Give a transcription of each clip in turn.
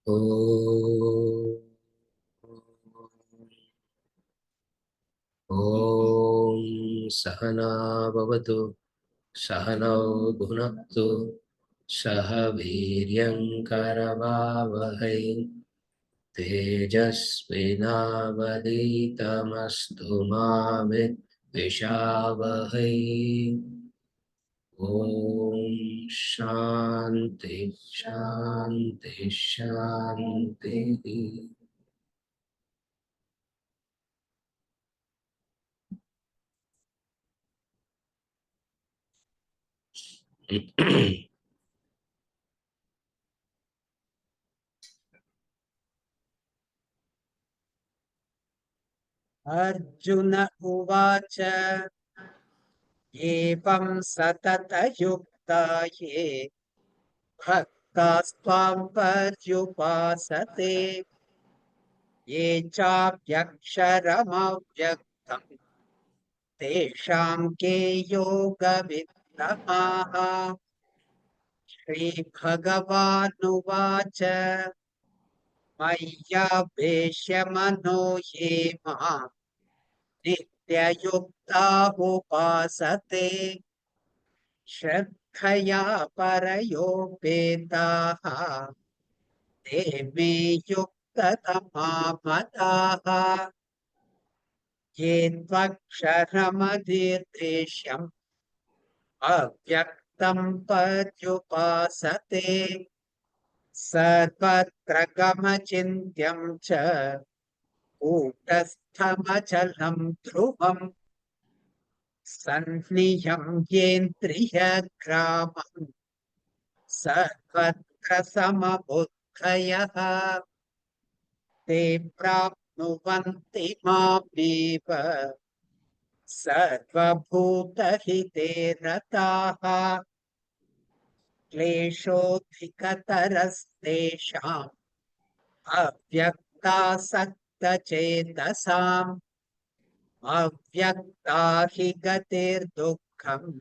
Om Sahana Bhavatu Sahana Bhunaktu Saha Viryam Karavavahai Tejasvinavaditamastu ma Vishavahai. Om Shanti Shanti Shanti. Arjuna uvacha evam satata ye bhaktasvam paryupasate ye chapyaksharamavyaksam tesham ke yoga vittamaha. Shri Bhagavan Maya Veshamano Ye Ma Nityayukta Upasate Shraddhaya Parayopetaha Deme Yukta Tamamataha Ye Dvaksharamadirdeshyam Avyaktam Padyupasate Sarvatra Gamachintyam Cha Kutastamachalam Dhruvam Sanliyam Yendriyagramam Sarvatra Samabudhayaha Te Prapnuvanti Mameva Sarvabhutahite Rataha Kleshodhikatarastesham Avyaktasakta Chetasam Avyaktahi gatir dukkham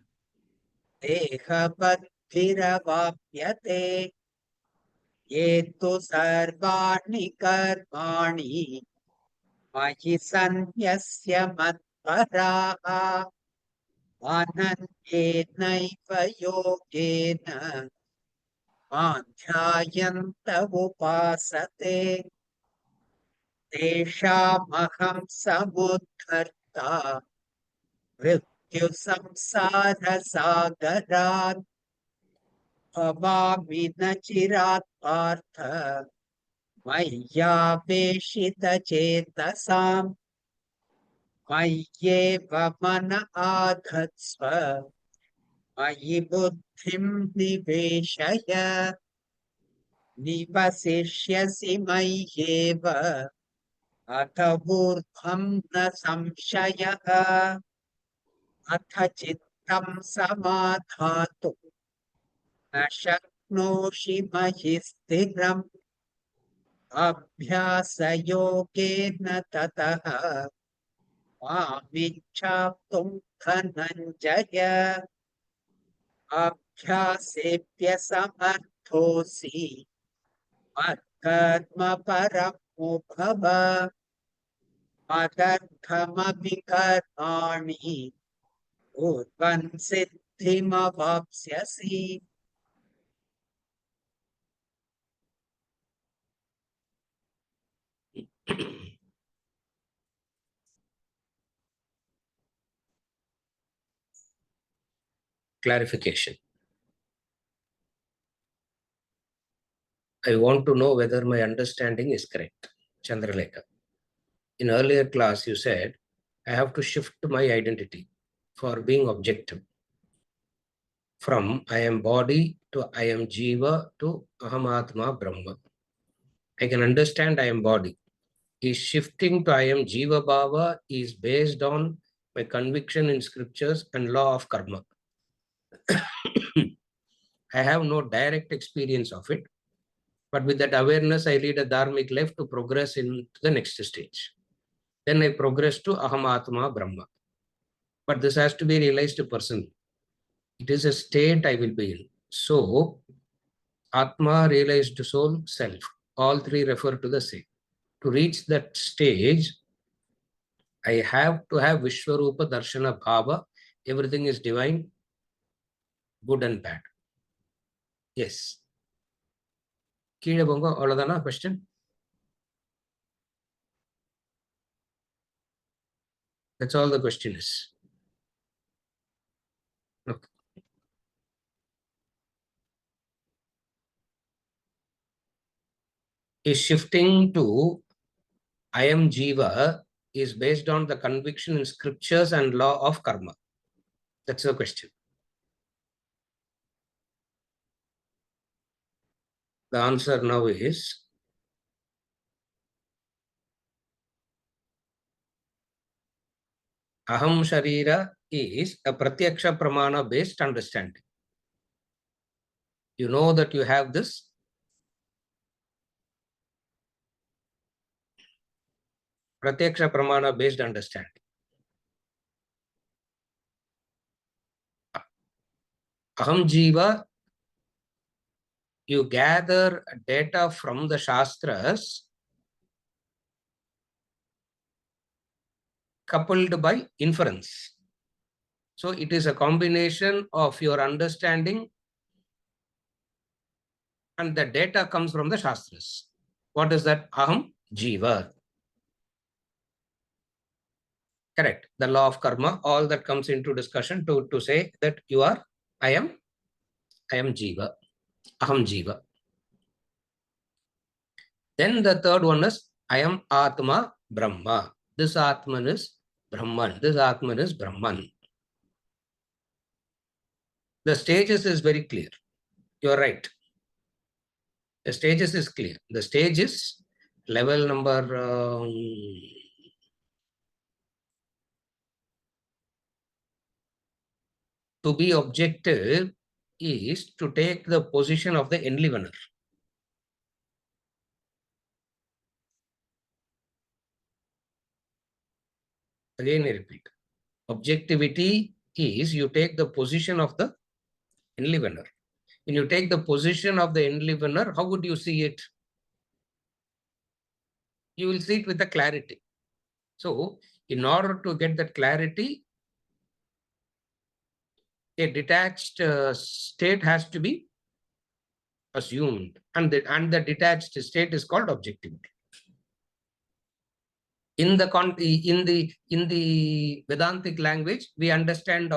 dehabadhiravapyate yetu sarvani karmani mahi sanyasya matparaha ananyenaiva yogena madhyayanta upasate teshamaham samudharta mrityu samsara sagarat bhavami nachirat partha Mayyaveshita chetasam Mayyeva mana adhatsva Mayi buddhim niveshaya Nivasishyasi mayyeva Atavurdham na samshayaha Atha chittam samadhatu Na shaknoshi mahi sthiram Abhyasa yogena tataha Mamichhaptum dhananjaya Abhyasepya samarthosi Madkarma paramo bhava Madarthamapi karmani Urvan siddhimavapsyasi. Clarification. I want to know whether my understanding is correct. Chandralekha. In earlier class, you said, I have to shift my identity for being objective. From I am body to I am jiva to aham atma brahma. I can understand I am body. Is shifting to I am jiva bhava is based on my conviction in scriptures and law of karma. I have no direct experience of it. But with that awareness, I lead a dharmic life to progress into the next stage. Then I progress to Aham Atma Brahma. But this has to be realized personally. It is a state I will be in. So, Atma, realized soul, self. all three refer to the same. To reach that stage, I have to have Vishwarupa Darshana Bhava. Everything is divine, good and bad. Yes. Kile bongo, aladana question? That's all the question is. Okay. Is shifting to I am Jiva is based on the conviction in scriptures and law of karma. That's the question. The answer now is Aham Sharira is a Pratyaksha Pramana based understanding. You know that you have this. Pratyaksha Pramana based understanding. Aham Jiva, you gather data from the Shastras coupled by inference. So it is a combination of your understanding and the data comes from the Shastras. What is that? Aham Jiva. Correct. The law of karma, all that comes into discussion to say that you are, I am Jiva. Aham Jiva. Then the third one is, I am Atma Brahma. This Atman is Brahman. This Atman is Brahman. The stages is very clear. You are right. The stages is clear. The stage is level number to be objective is to take the position of the enlivener. Again, I repeat. Objectivity is you take the position of the enlivener. When you take the position of the enlivener, how would you see it? You will see it with the clarity. So, in order to get that clarity, a detached state has to be assumed, and the detached state is called objectivity. In the Vedantic language, we understand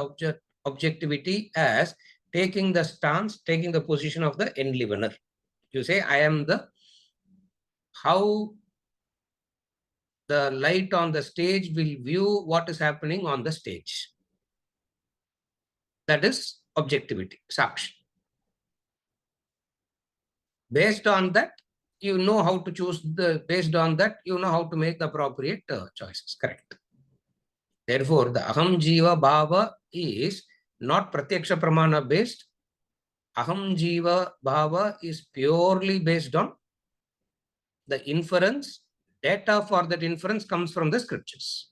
objectivity as taking the stance, taking the position of the enlivener. You say, I am the, how the light on the stage will view what is happening on the stage. That is objectivity, sakshi. Based on that, you know how to choose based on that, you know how to make the appropriate choices. Correct. Therefore, the Aham Jiva Bhava is not Pratyaksha Pramana based. Aham Jiva Bhava is purely based on the inference. Data for that inference comes from the scriptures.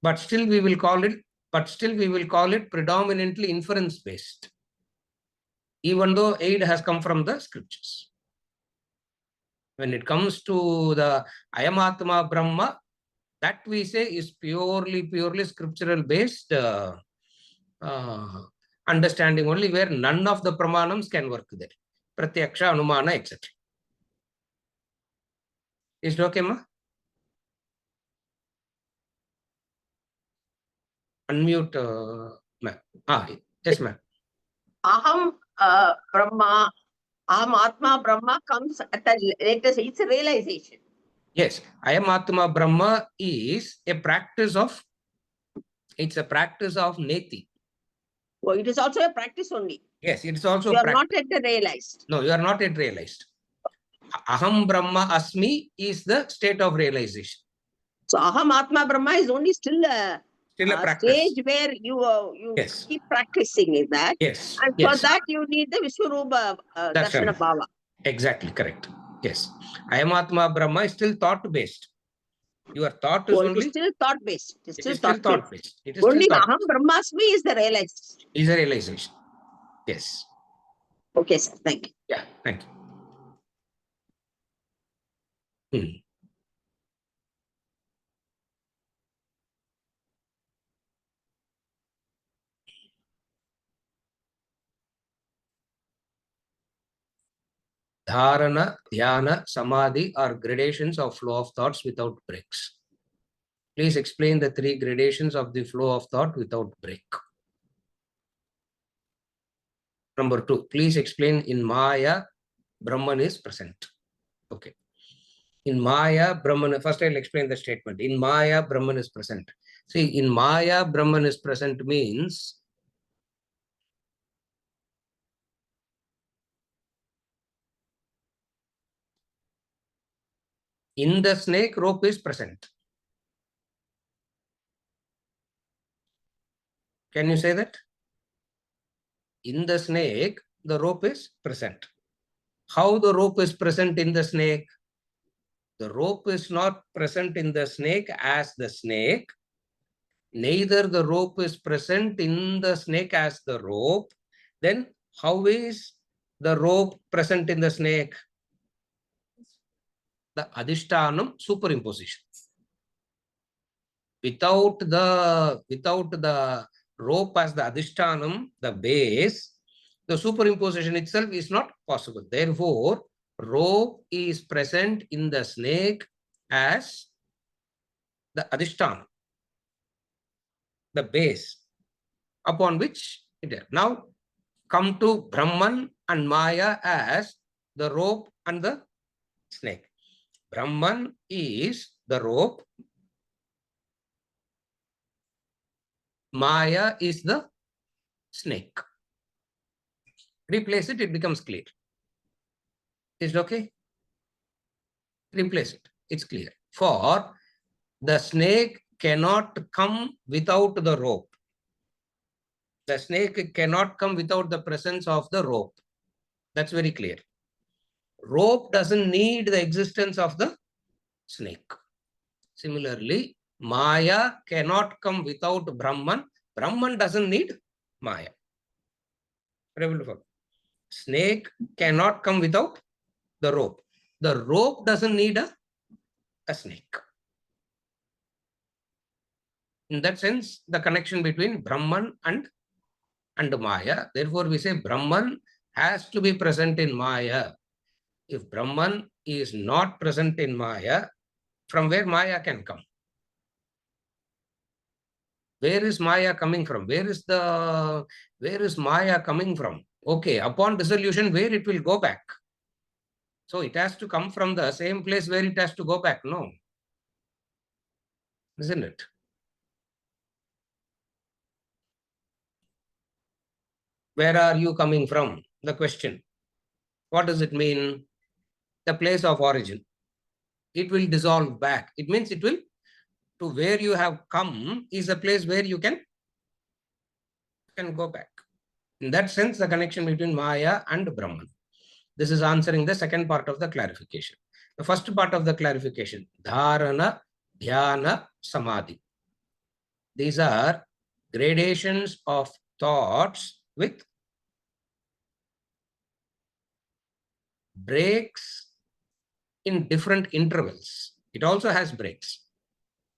But still we will call it predominantly inference based, even though aid has come from the scriptures. When it comes to the Ayam Atma Brahma, that we say is purely scriptural based understanding only, where none of the pramanams can work there. Pratyaksha, Anumana, etc. Is it okay, ma? Unmute, ma'am. Yes, ma'am. Aham Brahma, Aham Atma Brahma comes at the latest, it's a realization. Yes, Ayam Atma Brahma is a practice of, it's a practice of neti. Oh, it is also a practice only. Yes, it is also You a are practice. not yet realized. No, you are not yet realized. Aham Brahma Asmi is the state of realization. So Aham Atma Brahma is only still a practice. stage where you Yes. keep practicing in that. Yes. And Yes. for that you need the Vishwarupa Darshana Bhava. Exactly, correct. Yes. Ayam Atma Brahma is still thought based. Your thought is It is still thought based. It is still thought based. It is Only still Aham Brahmasmi is the realization. Is a realization. Yes. Okay, sir. Thank you. Yeah, thank you. Dharana, dhyana, samadhi are gradations of flow of thoughts without breaks. Please explain the 3 gradations of the flow of thought without break. Number 2, please explain in Maya, Brahman is present. Okay. In Maya, Brahman, first I'll explain the statement. In Maya, Brahman is present. See, in Maya, Brahman is present means in the snake, rope is present. Can you say that? In the snake, the rope is present. How the rope is present in the snake? The rope is not present in the snake as the snake. Neither the rope is present in the snake as the rope. Then how is the rope present in the snake? The adhishtanam superimposition. Without the rope as the adhishtanam, the base, the superimposition itself is not possible. Therefore, rope is present in the snake as the adhishtanam, the base upon which it is. Now come to Brahman and Maya as the rope and the snake. Brahman is the rope. Maya is the snake. Replace it, it becomes clear. Is it okay? Replace it, it's clear. For the snake cannot come without the rope. The snake cannot come without the presence of the rope. That's very clear. Rope doesn't need the existence of the snake. Similarly, Maya cannot come without Brahman. Brahman doesn't need Maya. Snake cannot come without the rope. The rope doesn't need a snake. In that sense, the connection between Brahman and Maya. Therefore, we say Brahman has to be present in Maya. If Brahman is not present in Maya, from where Maya can come? Where is Maya coming from? Where is Maya coming from? Okay, upon dissolution, where it will go back? So it has to come from the same place where it has to go back. No. Isn't it? Where are you coming from? The question. What does it mean? The place of origin. It will dissolve back. It means it will, to where you have come is a place where you can go back. In that sense, the connection between Maya and Brahman. This is answering the second part of the clarification. The first part of the clarification, dharana, dhyana, samadhi. These are gradations of thoughts with breaks in different intervals. It also has breaks.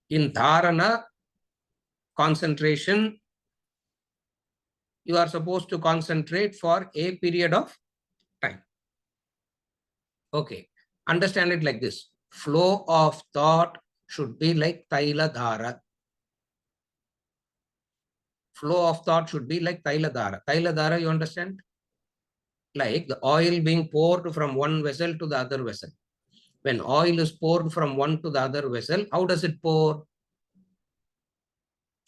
In dharana, concentration, you are supposed to concentrate for a period of time. Okay, understand it like this. Flow of thought should be like Taila Dhara. Flow of thought should be like Taila Dhara. Taila Dhara, you understand? Like the oil being poured from one vessel to the other vessel. When oil is poured from one to the other vessel, how does it pour?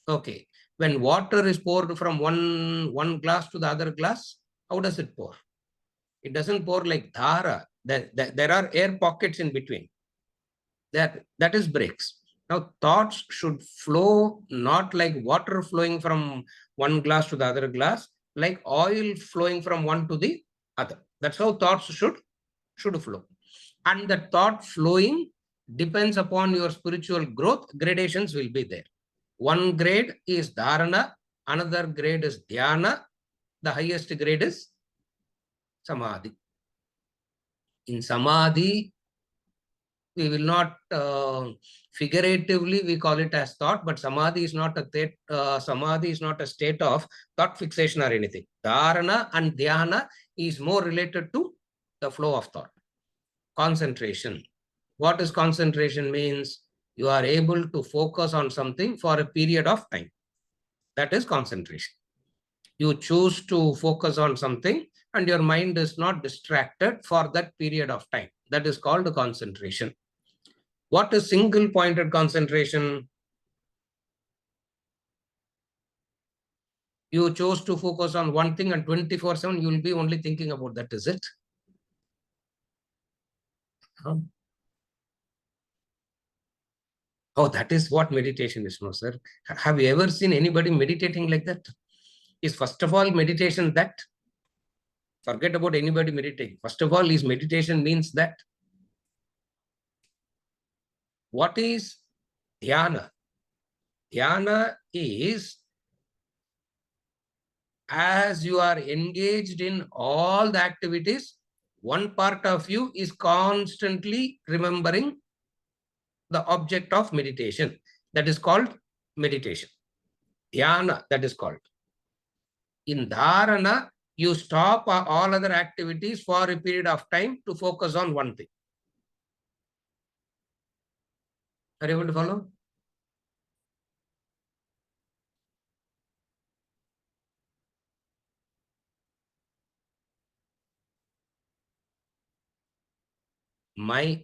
Okay. When water is poured from one glass to the other glass, how does it pour? It doesn't pour like dhara. There are air pockets in between. That is breaks. Now, thoughts should flow not like water flowing from one glass to the other glass, like oil flowing from one to the other. That's how thoughts should flow. And the thought flowing depends upon your spiritual growth. Gradations will be there. One grade is dharana, another grade is dhyana, the highest grade is Samadhi. In Samadhi, we will not figuratively we call it as thought, but Samadhi is not a state of thought fixation or anything. Dharana and dhyana is more related to the flow of thought. Concentration. What is concentration means? You are able to focus on something for a period of time. That is concentration. You choose to focus on something and your mind is not distracted for that period of time. That is called concentration. What is single pointed concentration? You chose to focus on one thing and 24/7 you will be only thinking about that, is it? Oh, that is what meditation is, no, sir. Have you ever seen anybody meditating like that? Is first of all meditation that? Forget about anybody meditating. First of all, is meditation means that. What is dhyana? Dhyana is as you are engaged in all the activities, one part of you is constantly remembering the object of meditation. That is called meditation. Dhyana, that is called. In dharana, you stop all other activities for a period of time to focus on one thing. Are you able to follow?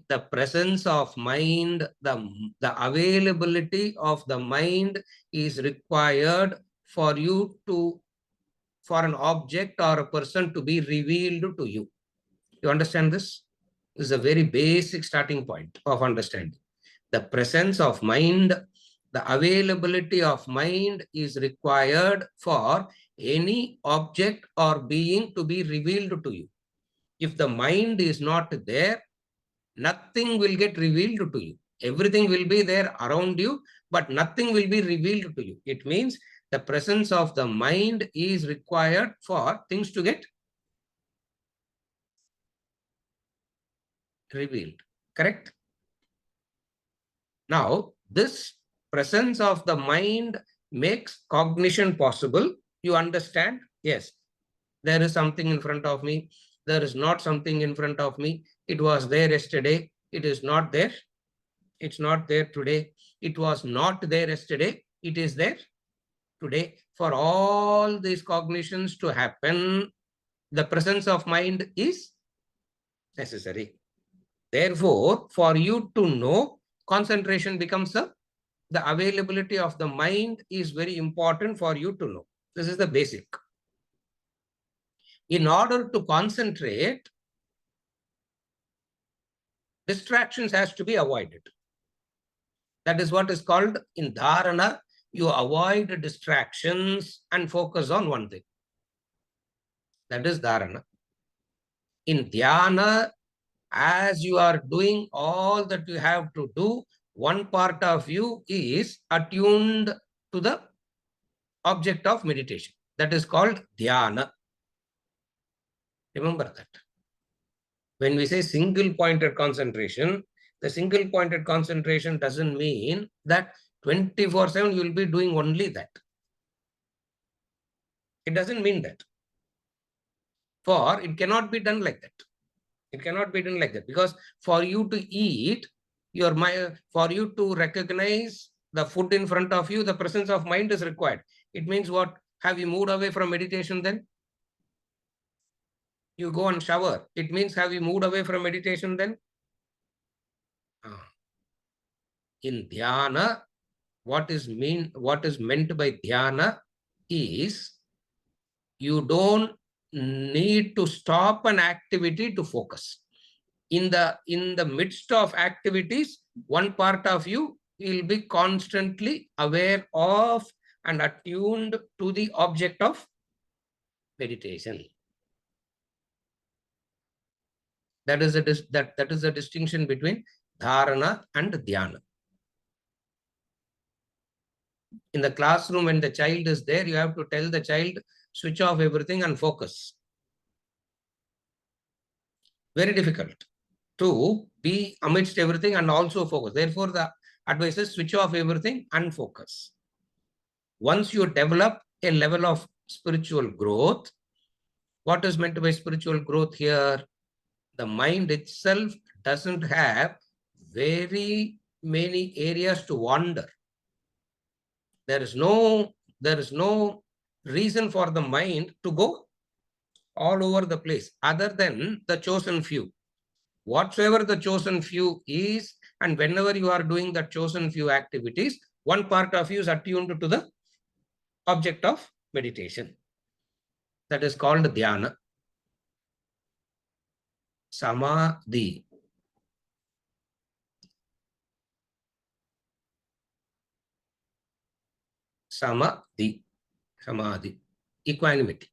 The presence of mind, the availability of the mind is required for you to, for an object or a person to be revealed to you. You understand this? This is a very basic starting point of understanding. The presence of mind, the availability of mind is required for any object or being to be revealed to you. If the mind is not there, nothing will get revealed to you. Everything will be there around you, but nothing will be revealed to you. It means the presence of the mind is required for things to get revealed. Correct? Now, this presence of the mind makes cognition possible. You understand? Yes, there is something in front of me. There is not something in front of me. It was there yesterday. It is not there. It's not there today. It was not there yesterday. It is there today. For all these cognitions to happen, the presence of mind is necessary. Therefore, for you to know, concentration becomes the availability of the mind is very important for you to know. This is the basic. In order to concentrate, distractions has to be avoided. That is what is called in dharana, you avoid distractions and focus on one thing. That is dharana. In dhyana, as you are doing all that you have to do, one part of you is attuned to the object of meditation. That is called dhyana. Remember that. When we say single pointed concentration, the single pointed concentration doesn't mean that 24/7 you will be doing only that. It doesn't mean that. For it cannot be done like that. It cannot be done like that, because for you to eat, for you to recognize the food in front of you, the presence of mind is required. It means what? Have you moved away from meditation then? You go and shower. It means have you moved away from meditation then? In dhyana, what is meant by dhyana is you don't need to stop an activity to focus. In the midst of activities, one part of you will be constantly aware of and attuned to the object of meditation. That is a distinction between dharana and dhyana. In the classroom, when the child is there, you have to tell the child, switch off everything and focus. Very difficult to be amidst everything and also focus. Therefore, the advice is switch off everything and focus. Once you develop a level of spiritual growth, what is meant by spiritual growth here? The mind itself doesn't have very many areas to wander. There is no reason for the mind to go all over the place other than the chosen few. Whatsoever the chosen few is, and whenever you are doing the chosen few activities, one part of you is attuned to the object of meditation. That is called dhyana. Samadhi. Samadhi. Samadhi. Equanimity.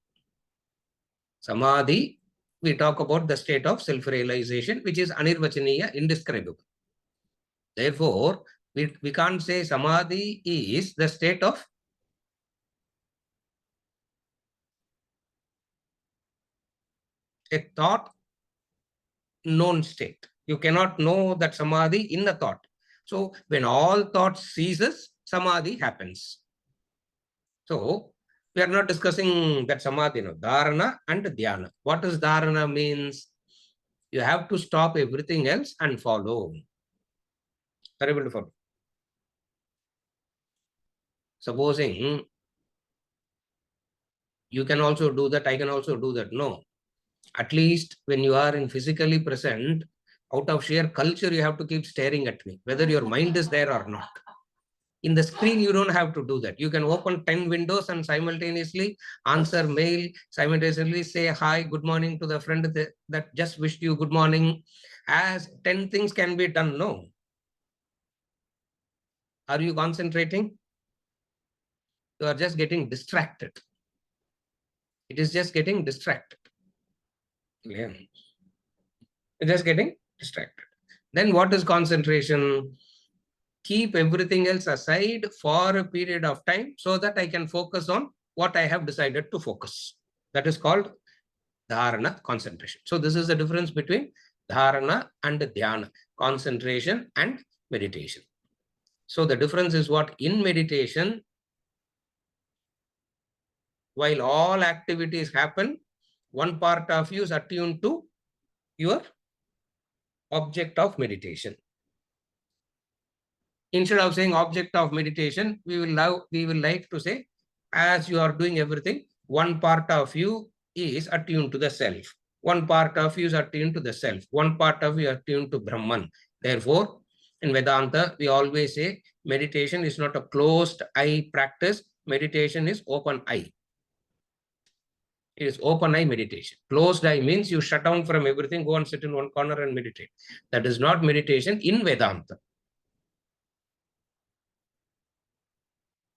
Samadhi, we talk about the state of self-realization, which is anirvachaniya, indescribable. Therefore, we can't say Samadhi is the state of a thought known state. You cannot know that Samadhi in a thought. So, when all thought ceases, Samadhi happens. So, we are not discussing that Samadhi, no, Dharana and Dhyana. What does Dharana means? You have to stop everything else and follow. Are you able to follow? Supposing you can also do that, I can also do that. No. At least when you are in physically present, out of sheer culture, you have to keep staring at me, whether your mind is there or not. In the screen, you don't have to do that. You can open 10 windows and simultaneously answer mail, simultaneously say hi, good morning to the friend that just wished you good morning. As 10 things can be done, no. Are you concentrating? You are just getting distracted. It is just getting distracted. Yeah. It's just getting distracted. Then what is concentration? Keep everything else aside for a period of time so that I can focus on what I have decided to focus. That is called dharana, concentration. So this is the difference between dharana and dhyana, concentration and meditation. So the difference is what? In meditation, while all activities happen, one part of you is attuned to your object of meditation. Instead of saying object of meditation, we will like to say, as you are doing everything, one part of you is attuned to the self. One part of you is attuned to the self. One part of you is attuned to Brahman. Therefore, in Vedanta, we always say meditation is not a closed eye practice. Meditation is open eye. It is open eye meditation. Closed eye means you shut down from everything, go and sit in one corner and meditate. That is not meditation in Vedanta.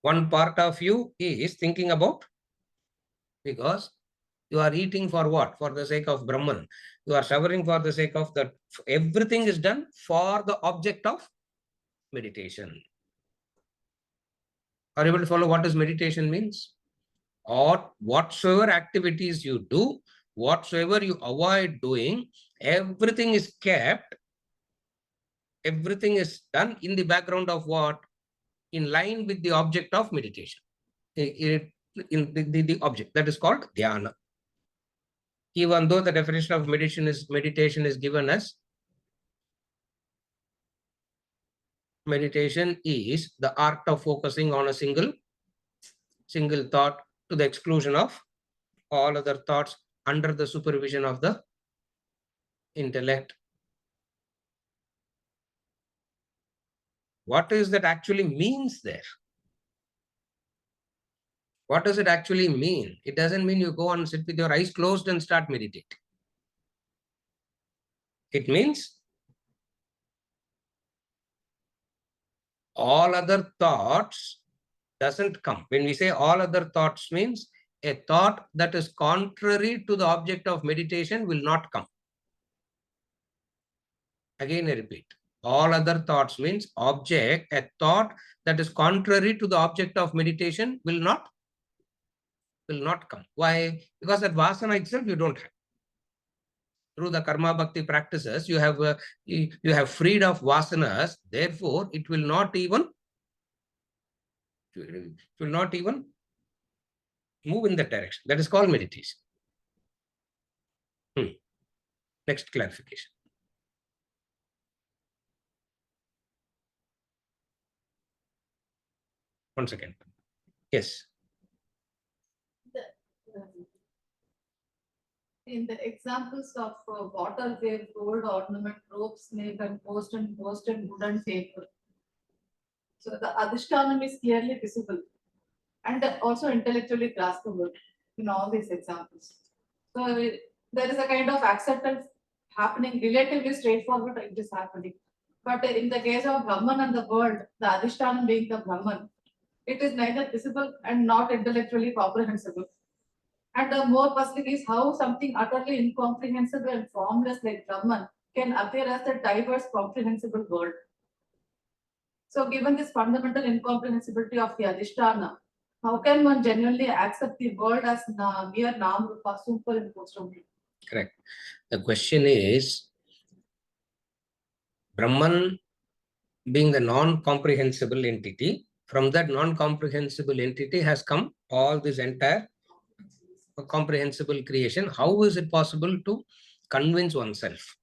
One part of you is thinking about, because you are eating for what? For the sake of Brahman. You are showering for the sake of that. Everything is done for the object of meditation. Are you able to follow what does meditation means? Or whatsoever activities you do, whatsoever you avoid doing, everything is kept, everything is done in the background of what? In line with the object of meditation. In the object that is called dhyana. Even though the definition of meditation is given as meditation is the art of focusing on a single thought to the exclusion of all other thoughts under the supervision of the intellect. What is that actually means there? What does it actually mean? It doesn't mean you go and sit with your eyes closed and start meditating. It means all other thoughts doesn't come. When we say all other thoughts means a thought that is contrary to the object of meditation will not come. Again, I repeat. All other thoughts means object, a thought that is contrary to the object of meditation will not come. Why? Because that vasana itself you don't have. through the karma bhakti practices, you have freed of vasanas. Therefore, it will not even move in that direction. That is called meditation. Next clarification. One second. Yes. In the examples of water, wave, gold, ornament, rope, snake, and post and wooden paper. So the adhishtanam is clearly visible and also intellectually graspable in all these examples. So there is a kind of acceptance happening, relatively straightforward, it is happening. But in the case of Brahman and the world, the adhishtanam being the Brahman, it is neither visible and not intellectually comprehensible. And the more puzzling is how something utterly incomprehensible and formless like Brahman can appear as the diverse, comprehensible world. So, given this fundamental incomprehensibility of the Adhisthana, how can one genuinely accept the world as mere Nam Rupa, superimposed only? Correct. The question is, Brahman being the non-comprehensible entity, from that non-comprehensible entity has come all this entire comprehensible creation. How is it possible to convince oneself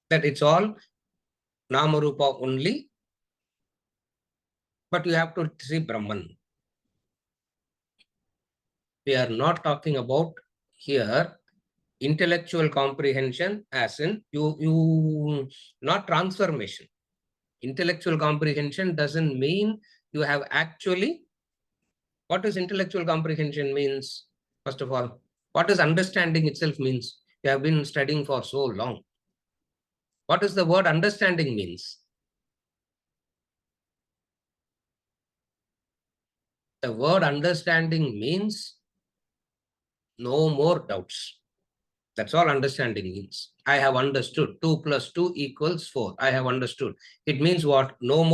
that it's all Namarupa only, but you have to see Brahman? We are not talking about here intellectual comprehension as in not transformation. Intellectual comprehension doesn't mean you have actually. What does intellectual comprehension means? First of all, what does understanding itself means? You have been studying for so long. What does the word understanding means? The word understanding means no more doubts. That's all understanding means. I have understood. 2 + 2 = 4. I have understood. It means what? No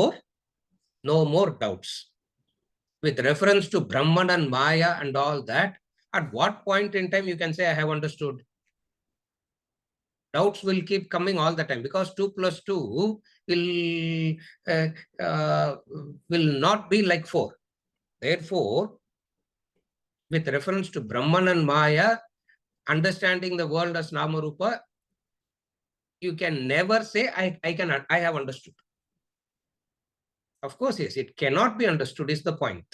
more doubts. With reference to Brahman and Maya and all that, at what point in time you can say I have understood? Doubts will keep coming all the time because 2 + 2 will not be like 4. Therefore, with reference to Brahman and Maya, understanding the world as Namarupa, you can never say I have understood. Of course, yes, it cannot be understood is the point.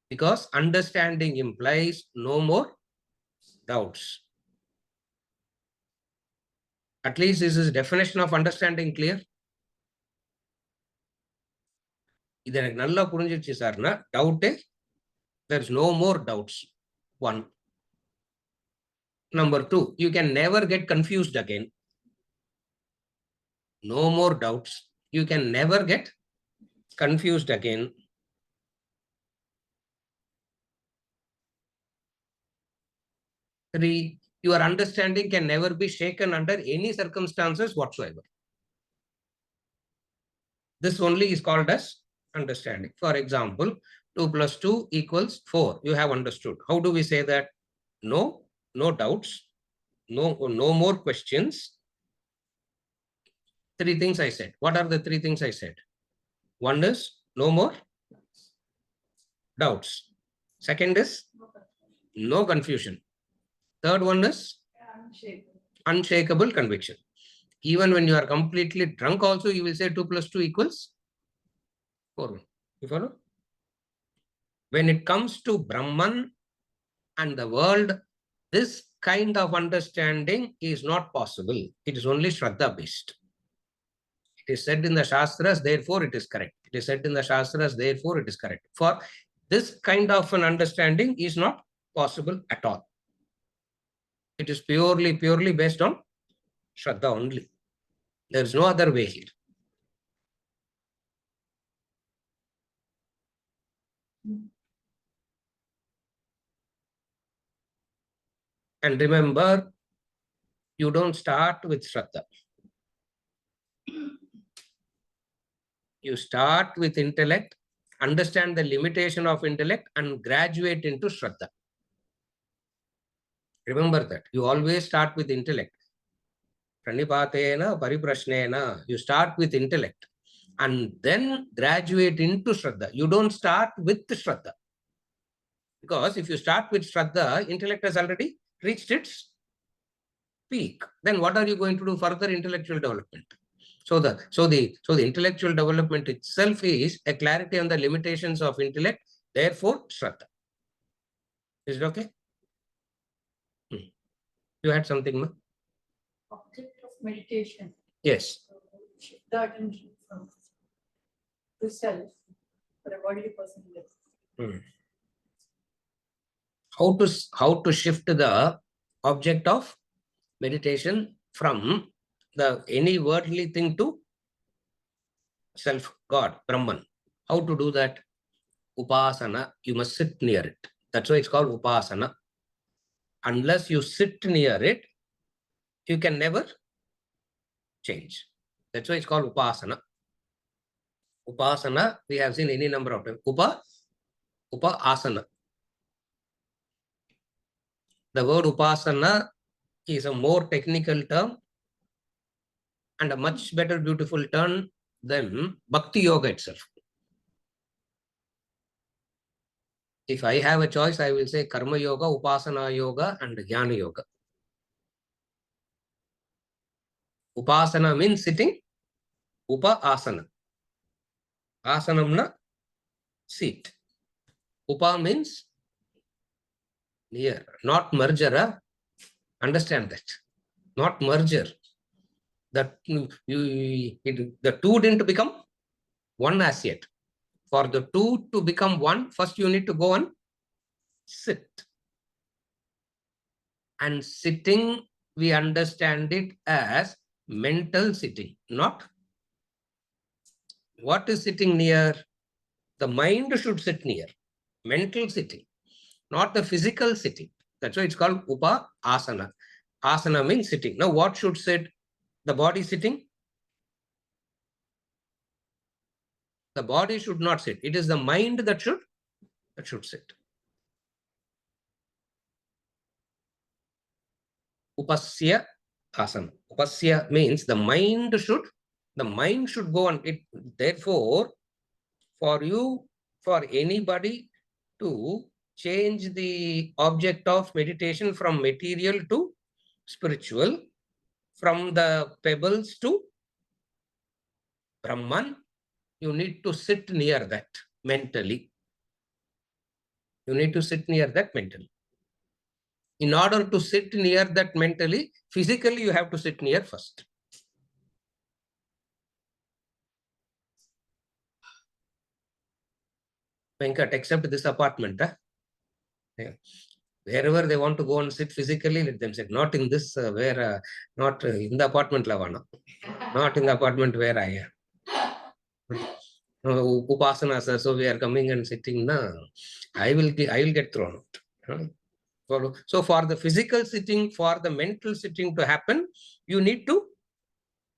Because understanding implies no more doubts. At least this is definition of understanding clear. இது எனக்கு நல்லா புரிஞ்சிருச்சு சார்னா டவுட்டே there is no more doubts. 1. Number 2, you can never get confused again. No more doubts. You can never get confused again. 3, your understanding can never be shaken under any circumstances whatsoever. This only is called as understanding. For example, 2 + 2 = 4. You have understood. How do we say that? No doubts, no more questions. 3 things I said. What are the 3 things I said? 1 is no more doubts. Second is no confusion. Third one is unshakable conviction. Even when you are completely drunk also, you will say 2 + 2 = 4. You follow? When it comes to Brahman and the world, this kind of understanding is not possible. It is only Shraddha based. It is said in the Shastras, therefore it is correct. It is said in the Shastras, therefore it is correct. For this kind of an understanding is not possible at all. It is purely based on Shraddha only. There is no other way here. And remember, you don't start with Shraddha. You start with intellect, understand the limitation of intellect, and graduate into Shraddha. Remember that. You always start with intellect. Pranipatena, pariprashnena. You start with intellect and then graduate into Shraddha. You don't start with Shraddha. Because if you start with Shraddha, intellect has already reached its peak. Then what are you going to do? Further intellectual development. So the intellectual development itself is a clarity on the limitations of intellect. Therefore, Shraddha. Is it okay? You had something, ma? Object of meditation. Yes. Shift the attention from to self for a bodily person. How to shift the object of meditation from the any worldly thing to self, God, Brahman. How to do that? Upasana. You must sit near it. That's why it's called Upasana. Unless you sit near it, you can never change. That's why it's called Upasana. Upasana, we have seen any number of times. Upasana. The word Upasana is a more technical term and a much better beautiful term than Bhakti Yoga itself. If I have a choice, I will say Karma Yoga, Upasana Yoga and Jnana Yoga. Upasana means sitting. Upa-asana. Asanamna, seat. Upa means near, not merger. Understand that. Not merger. That the two didn't become one as yet. For the two to become one, first you need to go and sit. And sitting, we understand it as mental sitting, not what is sitting near. The mind should sit near. Mental sitting, not the physical sitting. That's why it's called Upa-asana. Asana means sitting. Now what should sit? The body sitting? The body should not sit. It is the mind that should sit. Upasya asana. Upasya means the mind should go on it. Therefore, for anybody to change the object of meditation from material to spiritual, from the pebbles to Brahman, you need to sit near that mentally. You need to sit near that mentally. In order to sit near that mentally, physically you have to sit near first. Venkat, except this apartment. Yeah. Wherever they want to go and sit physically, let them sit. Not in this, not in the apartment, Lavana. Not in the apartment where I am. Upasana, so we are coming and sitting now. I will get thrown out. So for the physical sitting, for the mental sitting to happen, you need to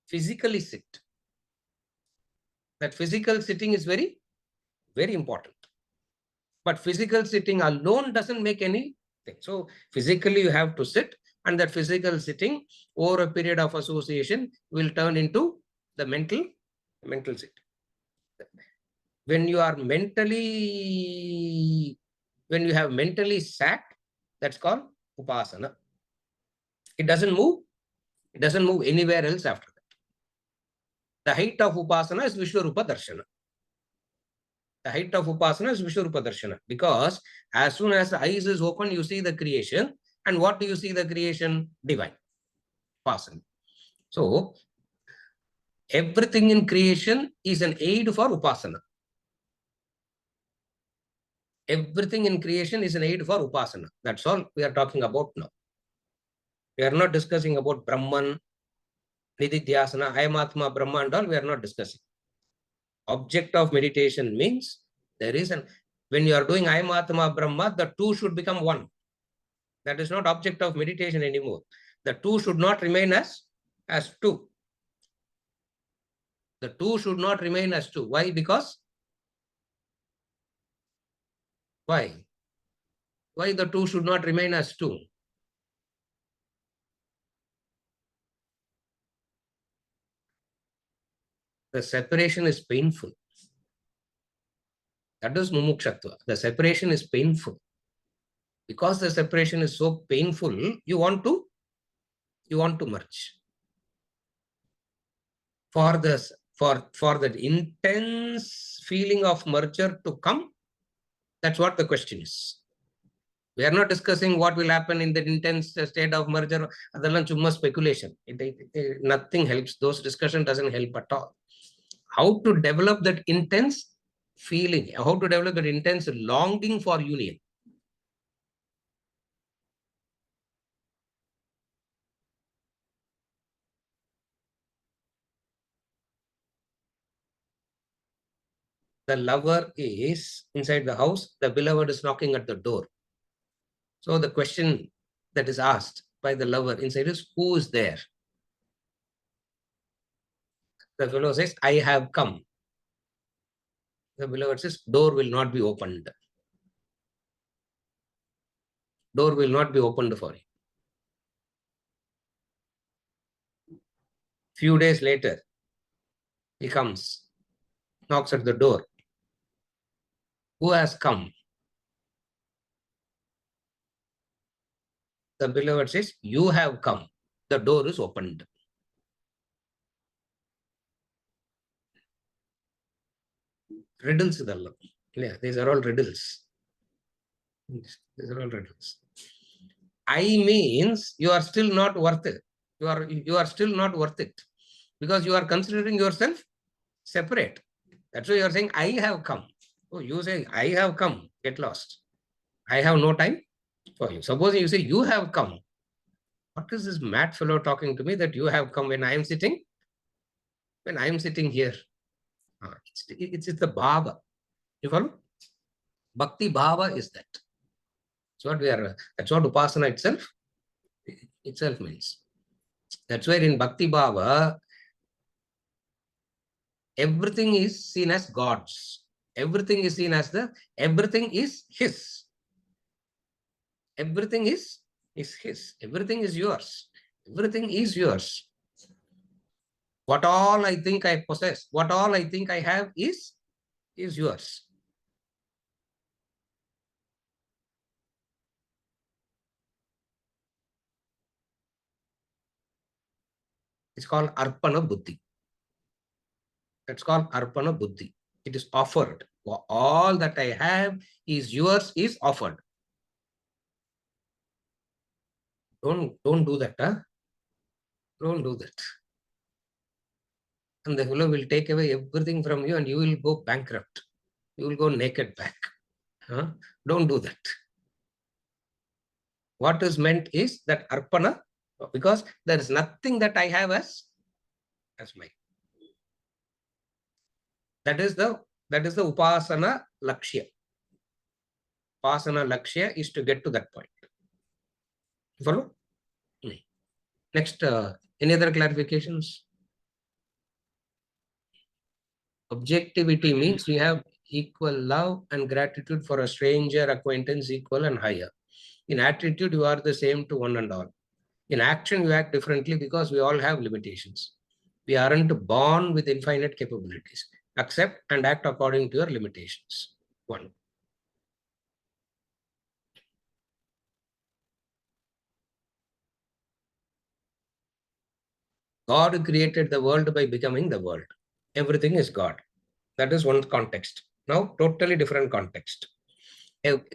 physically sit. That physical sitting is very, very important. But physical sitting alone doesn't make anything. So physically you have to sit, and that physical sitting over a period of association will turn into the mental sitting. When you have mentally sat, that's called Upasana. It doesn't move anywhere else after that. The height of Upasana is Vishwarupa Darshana. The height of Upasana is Vishwarupa Darshana, because as soon as the eyes is open, you see the creation. And what do you see the creation? Divine. Upasana. So, everything in creation is an aid for Upasana. Everything in creation is an aid for Upasana. That's all we are talking about now. We are not discussing about Brahman, Nididhyasana, I am Atma, Brahma and all. We are not discussing. Object of meditation means there is when you are doing I am Atma, Brahma, the two should become one. That is not object of meditation anymore. The two should not remain as two. The two should not remain as two. Why? Because why the two should not remain as two? The separation is painful. That is mumukshatva. The separation is painful. Because the separation is so painful, you want to merge. For that intense feeling of merger to come, that's what the question is. We are not discussing what will happen in the intense state of merger. That's speculation. Nothing helps. Those discussion doesn't help at all. How to develop that intense feeling, how to develop that intense longing for union. The lover is inside the house, the beloved is knocking at the door. So the question that is asked by the lover inside is, who is there? The fellow says, I have come. The beloved says, door will not be opened. Door will not be opened for you. Few days later, he comes, knocks at the door. Who has come? The beloved says, you have come. The door is opened. Riddles. Yeah, these are all riddles. These are all riddles. I means you are still not worth it. You are still not worth it because you are considering yourself separate. That's why you are saying, I have come. Oh, you say, I have come. Get lost. I have no time for you. Suppose you say, you have come. What is this mad fellow talking to me that you have come when I am sitting? When I am sitting here. It's the bhava. You follow? Bhakti bhava is that. That's what upasana itself means. That's where in Bhakti Bhava, everything is seen as God's. Everything is seen as everything is His. Everything is His. Everything is yours. Everything is yours. What all I think I possess, what all I think I have is yours. It's called Arpana Buddhi. That's called Arpana Buddhi. It is offered. All that I have is yours, is offered. Don't do that, huh? Don't do that. And the fellow will take away everything from you and you will go bankrupt. You will go naked back. Huh? Don't do that. What is meant is that Arpana, because there is nothing that I have as mine. That is the Upasana Lakshya. Upasana Lakshya is to get to that point. Follow? Next, any other clarifications? Objectivity means we have equal love and gratitude for a stranger, acquaintance, equal and higher. In attitude, you are the same to one and all. In action, you act differently because we all have limitations. We aren't born with infinite capabilities. Accept and act according to your limitations. 1. God created the world by becoming the world. Everything is God. That is one context. Now, totally different context.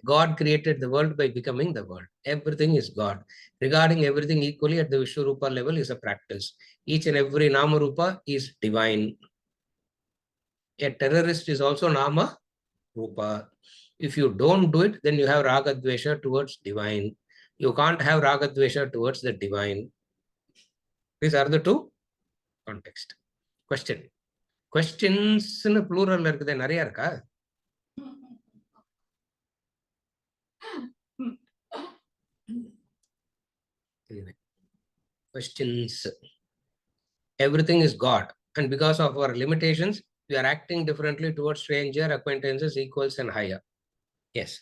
God created the world by becoming the world. Everything is God. Regarding everything equally at the Vishwarupa level is a practice. Each and every Nama Rupa is divine. A terrorist is also Nama Rupa. If you don't do it, then you have Raga Dvesha towards divine. You can't have Raga Dvesha towards the divine. These are the two contexts. Question. Questions in plural irukudhe nariya irukka? Questions. Everything is God. And because of our limitations, we are acting differently towards stranger, acquaintances, equals and higher. Yes.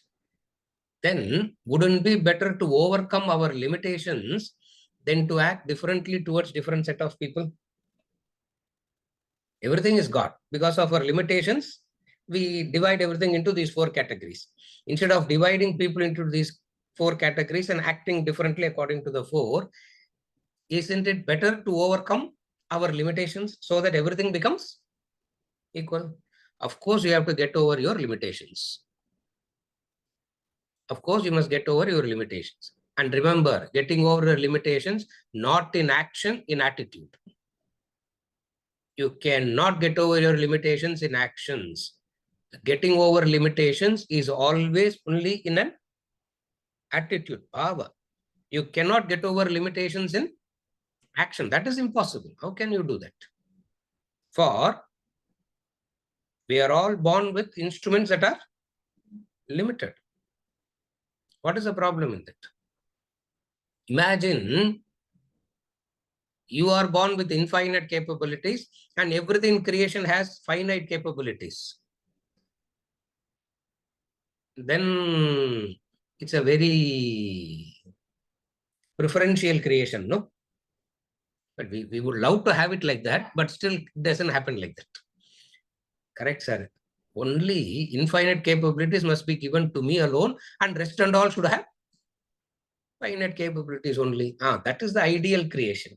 Then wouldn't it be better to overcome our limitations than to act differently towards different set of people? Everything is God. Because of our limitations, we divide everything into these 4 categories. Instead of dividing people into these 4 categories and acting differently according to the 4, isn't it better to overcome our limitations so that everything becomes equal? Of course, you have to get over your limitations. Of course, you must get over your limitations. And remember, getting over your limitations, not in action, in attitude. You cannot get over your limitations in actions. Getting over limitations is always only in an attitude, bhava. You cannot get over limitations in action. That is impossible. How can you do that? For we are all born with instruments that are limited. What is the problem in that? Imagine you are born with infinite capabilities and everything in creation has finite capabilities. Then it's a very preferential creation, no? But we would love to have it like that, but still it doesn't happen like that. Correct, sir? Only infinite capabilities must be given to me alone, and rest and all should have finite capabilities only. That is the ideal creation.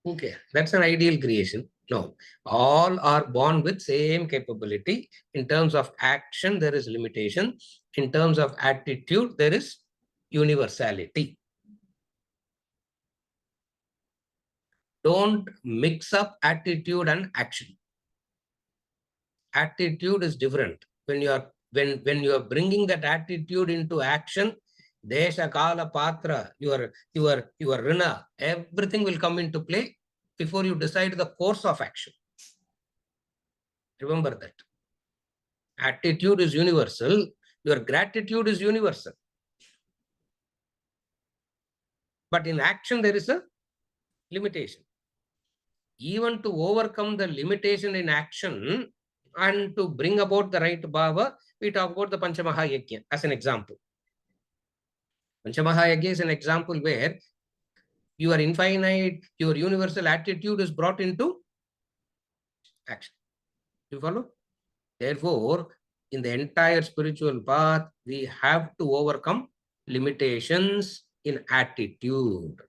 Okay, that's an ideal creation. No, all are born with same capability. In terms of action, there is limitation. In terms of attitude, there is universality. Don't mix up attitude and action. Attitude is different. When you are bringing that attitude into action, desha, kala, patra, your rina, everything will come into play before you decide the course of action. Remember that. Attitude is universal. Your gratitude is universal. But in action, there is a limitation. Even to overcome the limitation in action and to bring about the right bhava, we talk about the Panchamahayajna as an example. Panchamahayajna is an example where your infinite, your universal attitude is brought into action. You follow? Therefore, in the entire spiritual path, we have to overcome limitations in attitude.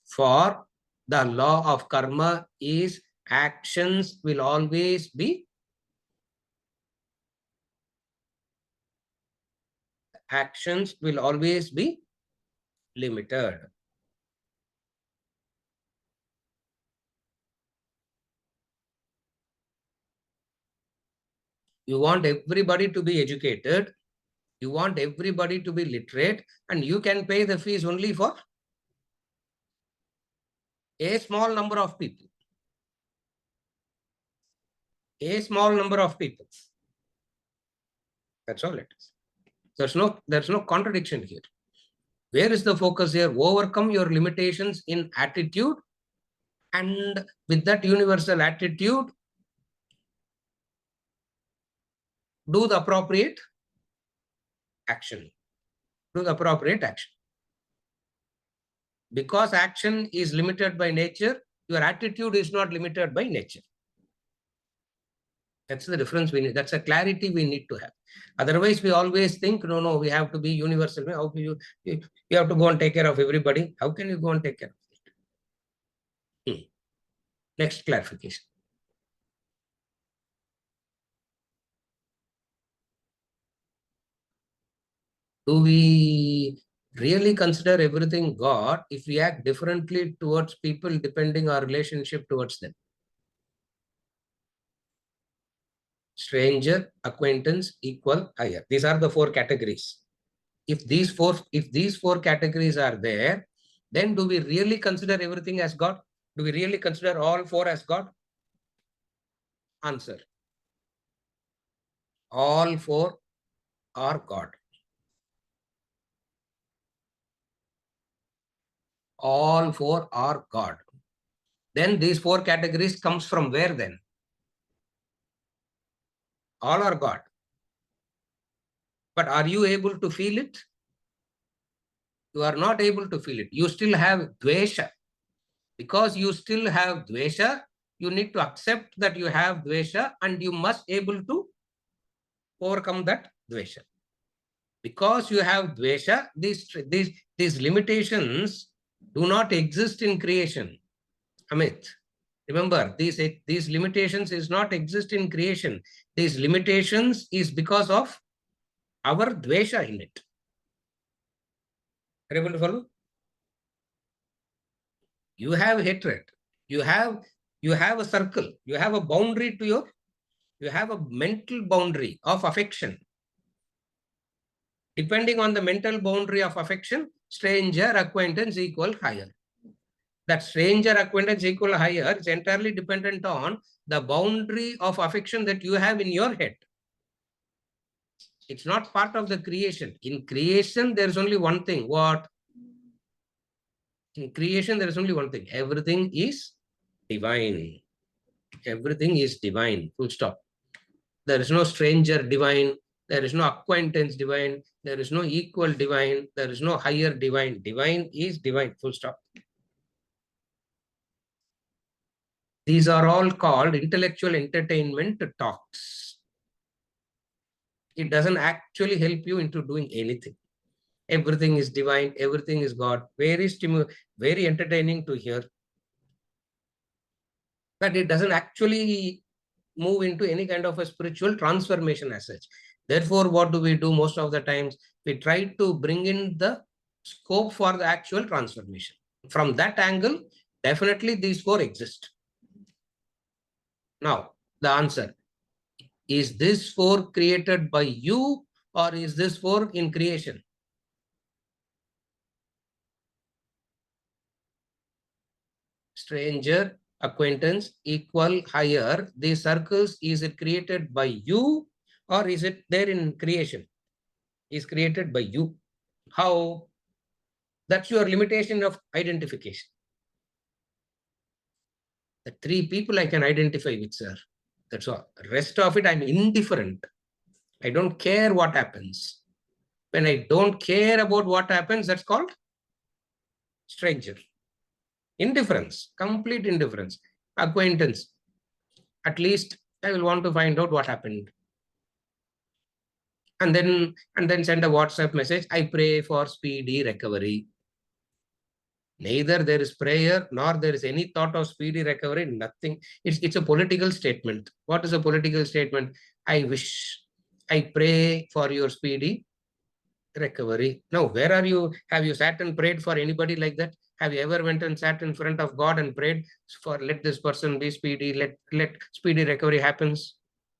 For the law of karma is actions will always be limited. You want everybody to be educated. You want everybody to be literate, and you can pay the fees only for a small number of people. A small number of people. That's all it is. There's no contradiction here. Where is the focus here? Overcome your limitations in attitude, and with that universal attitude, do the appropriate action. Do the appropriate action. Because action is limited by nature, your attitude is not limited by nature. That's the difference we need. That's a clarity we need to have. Otherwise, we always think, no, we have to be universal. How can you have to go and take care of everybody? How can you go and take care of it? Next clarification. Do we really consider everything God if we act differently towards people depending our relationship towards them? Stranger, acquaintance, equal, higher. These are the 4 categories. If these four categories are there, then do we really consider everything as God? Do we really consider all 4 as God? Answer. All 4 are God. All 4 are God. Then these 4 categories comes from where then? All are God. But are you able to feel it? You are not able to feel it. You still have dvesha. Because you still have dvesha, you need to accept that you have dvesha and you must able to overcome that dvesha. Because you have dvesha, these limitations do not exist in creation. Amit, remember, these limitations is not exist in creation. These limitations is because of our dvesha in it. Are you able to follow? You have hatred. You have a circle. You have a boundary to you have a mental boundary of affection. Depending on the mental boundary of affection, stranger acquaintance equal higher. That stranger acquaintance equal higher is entirely dependent on the boundary of affection that you have in your head. It's not part of the creation. In creation, there's only one thing. What? In creation, there is only one thing. Everything is divine. Everything is divine. Full stop. There is no stranger divine. There is no acquaintance divine. There is no equal divine. There is no higher divine. Divine is divine. Full stop. These are all called intellectual entertainment talks. It doesn't actually help you into doing anything. Everything is divine. Everything is God. Very entertaining to hear. But it doesn't actually move into any kind of a spiritual transformation as such. Therefore, what do we do most of the times? We try to bring in the scope for the actual transformation. From that angle, definitely these four exist. Now, the answer. Is this four created by you or is this four in creation? Stranger, acquaintance, equal, higher. These circles, is it created by you or is it there in creation? Is created by you. How? That's your limitation of identification. The three people I can identify with, sir. That's all. Rest of it, I'm indifferent. I don't care what happens. When I don't care about what happens, that's called stranger. Indifference, complete indifference. Acquaintance. At least I will want to find out what happened. And then send a WhatsApp message. I pray for speedy recovery. Neither there is prayer nor there is any thought of speedy recovery, nothing. It's a political statement. What is a political statement? I wish, I pray for your speedy recovery. Now, where are you? Have you sat and prayed for anybody like that? Have you ever went and sat in front of God and prayed for let this person be speedy, let speedy recovery happens?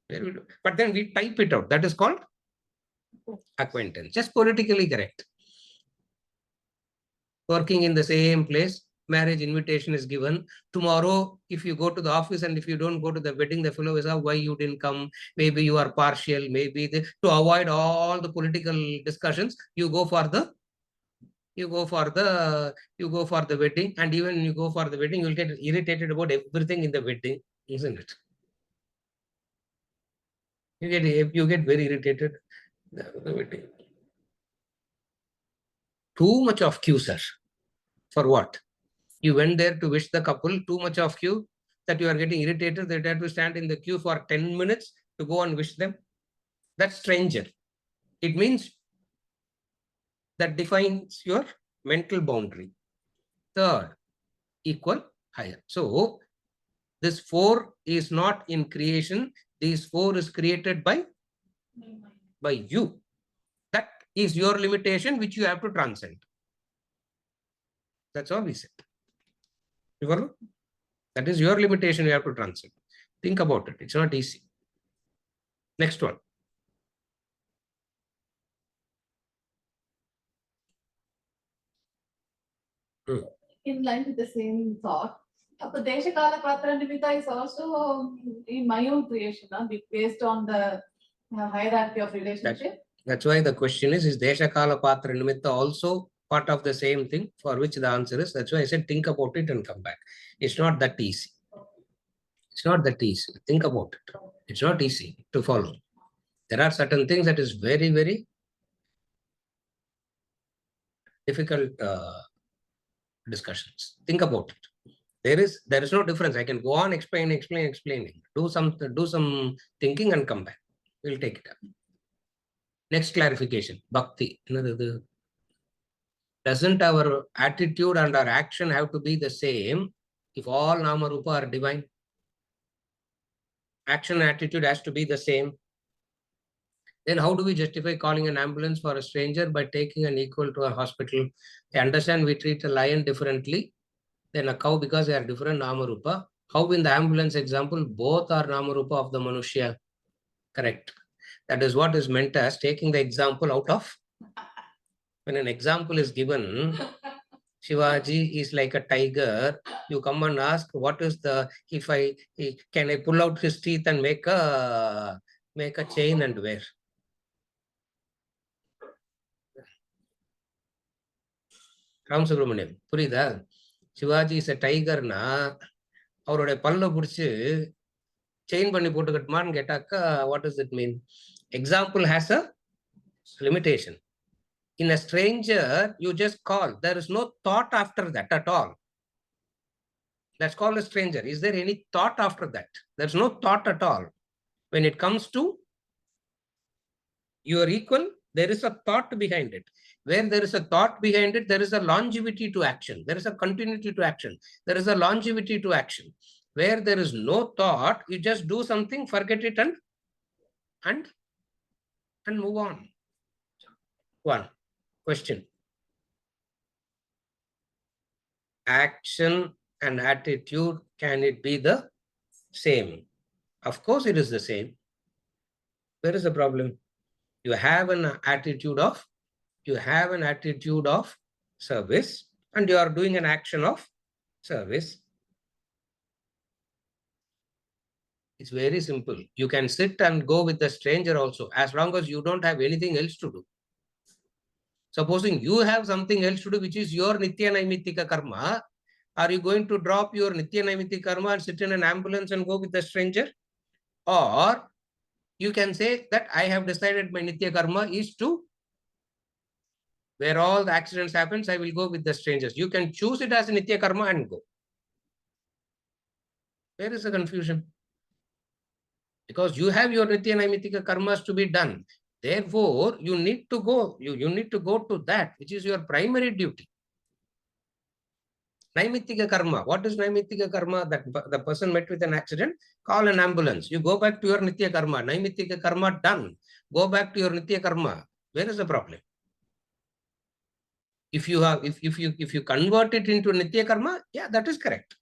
But then we type it out. That is called acquaintance. Just politically correct. Working in the same place, marriage invitation is given. Tomorrow, if you go to the office and if you don't go to the wedding, the fellow is why you didn't come. Maybe you are partial. Maybe to avoid all the political discussions, you go for the wedding, and even when you go for the wedding, you'll get irritated about everything in the wedding, isn't it? You get very irritated the wedding. Too much of queue, sir. For what? You went there to wish the couple, too much of queue that you are getting irritated that you have to stand in the queue for 10 minutes to go and wish them. That's stranger. It means that defines your mental boundary. Third, equal, higher. So this four is not in creation. These four is created by you. That is your limitation which you have to transcend. That's all we said. You follow? That is your limitation you have to transcend. Think about it. It's not easy. Next one. In line with the same thought, the Deshakala Patra Nimitta is also in my own creation, based on the hierarchy of relationship. That's why the question is Deshakala Patra Nimitta also part of the same thing, for which the answer is, that's why I said think about it and come back. It's not that easy. It's not that easy. Think about it. It's not easy to follow. There are certain things that is very, very difficult discussions. Think about it. There is no difference. I can go on explaining. Do some thinking and come back. We'll take it up. Next clarification. Bhakti. Doesn't our attitude and our action have to be the same if all Nama Rupa are divine? Action and attitude has to be the same. Then how do we justify calling an ambulance for a stranger by taking an equal to a hospital? I understand we treat a lion differently than a cow because they are different Nama Rupa. How in the ambulance example, both are Nama Rupa of the Manushya? Correct. That is what is meant as taking the example out of. When an example is given, Shivaji is like a tiger. You come and ask, what is the, can I pull out his teeth and make a chain and wear? Ram Subramaniam, புரியுதா? Shivaji is a tiger na, அவருடைய பல்ல புடிச்சு chain பண்ணி போட்டுக்கட்டுமான்னு கேட்டாக்கா, what does it mean? Example has a limitation. In a stranger, you just call. There is no thought after that at all. That's called a stranger. Is there any thought after that? There's no thought at all. When it comes to your equal, there is a thought behind it. Where there is a thought behind it, there is a longevity to action. There is a continuity to action. There is a longevity to action. Where there is no thought, you just do something, forget it, and move on. One question. Action and attitude, can it be the same? Of course it is the same. Where is the problem? You have an attitude of service and you are doing an action of service. It's very simple. You can sit and go with the stranger also, as long as you don't have anything else to do. Supposing you have something else to do, which is your Nitya Naimittika karma, are you going to drop your Nitya Naimittika karma and sit in an ambulance and go with the stranger? Or you can say that I have decided my Nitya karma is to, where all the accidents happens, I will go with the strangers. You can choose it as a Nitya karma and go. Where is the confusion? Because you have your Nitya Naimittika karmas to be done. Therefore, you need to go. You need to go to that, which is your primary duty. Naimittika karma. What is Naimittika karma? That the person met with an accident, call an ambulance. You go back to your Nitya karma. Naimittika karma done. Go back to your Nitya karma. Where is the problem? If you convert it into Nitya karma, yeah, that is correct.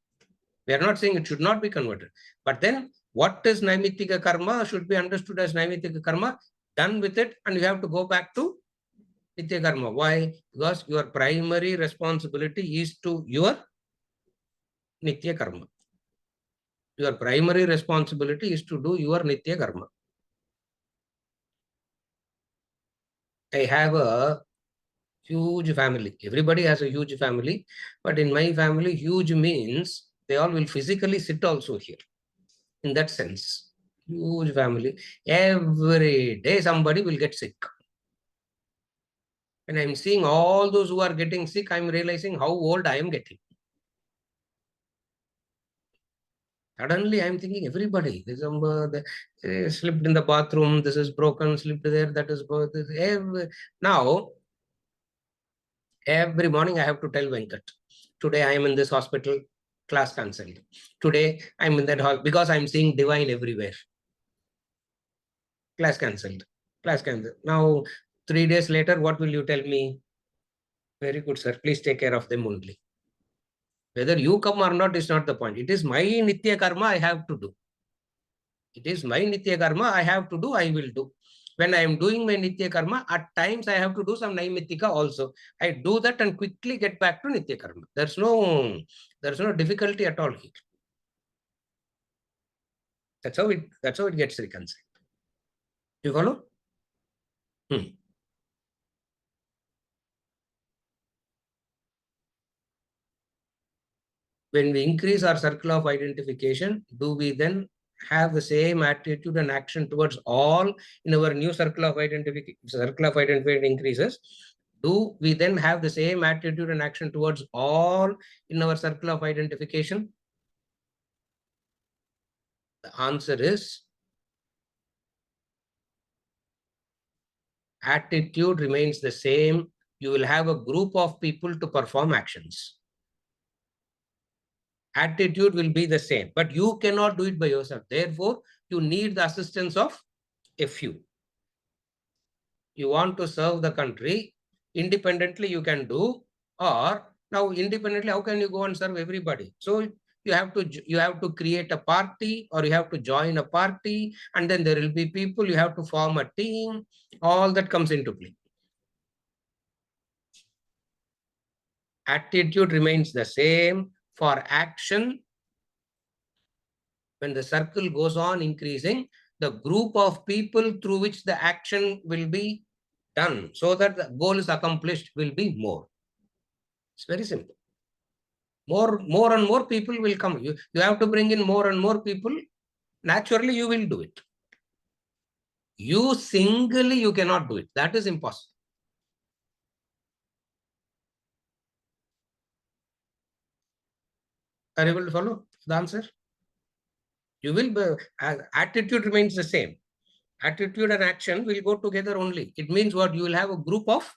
We are not saying it should not be converted. But then what is Naimittika karma should be understood as Naimittika karma, done with it, and you have to go back to Nitya karma. Why? Because your primary responsibility is to your Nitya karma. Your primary responsibility is to do your Nitya karma. I have a huge family. Everybody has a huge family, but in my family, huge means they all will physically sit also here. In that sense, huge family. Every day somebody will get sick. When I'm seeing all those who are getting sick, I'm realizing how old I am getting. Suddenly I'm thinking everybody, slipped in the bathroom, this is broken, slipped there, that is broken. Now, every morning I have to tell Venkat, today I am in this hospital, class cancelled. Today I'm in that hospital because I'm seeing divine everywhere. Class cancelled. Class cancelled. Now, 3 days later, what will you tell me? Very good, sir. Please take care of them only. Whether you come or not is not the point. It is my Nitya karma I have to do. It is my Nitya karma I have to do, I will do. When I am doing my Nitya karma, at times I have to do some Naimittika also. I do that and quickly get back to Nitya karma. There's no difficulty at all here. That's how it gets reconciled. You follow? When we increase our circle of identification, do we then have the same attitude and action towards all in our new circle of identification? Circle of identification increases. Do we then have the same attitude and action towards all in our circle of identification? The answer is attitude remains the same. You will have a group of people to perform actions. Attitude will be the same, but you cannot do it by yourself. Therefore, you need the assistance of a few. You want to serve the country, independently you can do, or now independently, how can you go and serve everybody? So you have to create a party, or you have to join a party, and then there will be people, you have to form a team, all that comes into play. Attitude remains the same. For action, when the circle goes on increasing, the group of people through which the action will be done so that the goal is accomplished will be more. It's very simple. More and more people will come. You have to bring in more and more people. Naturally, you will do it. You singly, you cannot do it. That is impossible. Are you able to follow the answer? You will be, attitude remains the same. Attitude and action will go together only. It means what? You will have a group of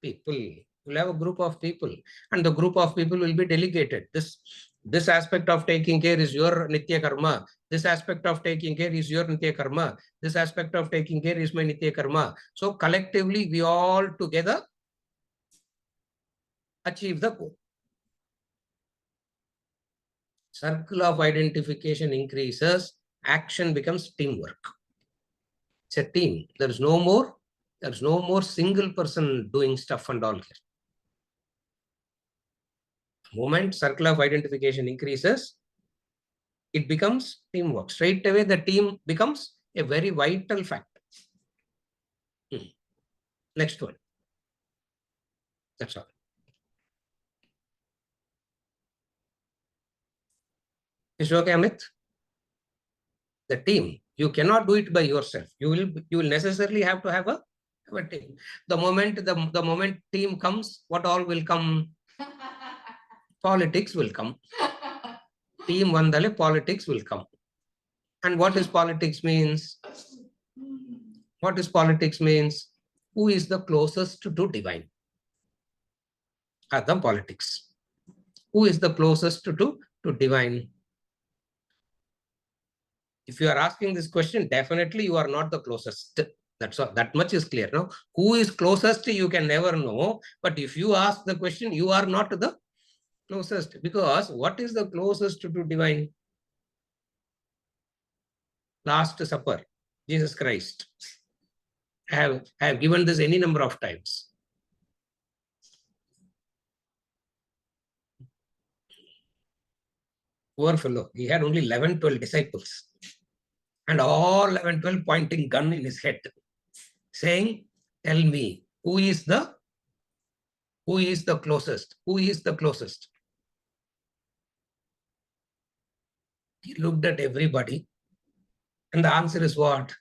people. You will have a group of people, and the group of people will be delegated. This aspect of taking care is your nitya karma. This aspect of taking care is your nitya karma. This aspect of taking care is my nitya karma. So collectively, we all together achieve the goal. Circle of identification increases, action becomes teamwork. It's a team. There's no more single person doing stuff and all here. The moment circle of identification increases, it becomes teamwork. Straight away, the team becomes a very vital factor. Next one. That's all. Is it okay, Amit? The team. You cannot do it by yourself. You will necessarily have to have a team. The moment team comes, what all will come? Politics will come. Team vandale, politics will come. And what is politics means? What is politics means? Who is the closest to divine? The politics. Who is the closest to divine? If you are asking this question, definitely you are not the closest. That's all. That much is clear. No? Who is closest, you can never know. But if you ask the question, you are not the closest. Because what is the closest to divine? Last Supper, Jesus Christ. I have given this any number of times. Poor fellow. He had only 11, 12 disciples. And all 11, 12 pointing gun in his head, saying, tell me, who is the closest? Who is the closest? He looked at everybody, and the answer is what?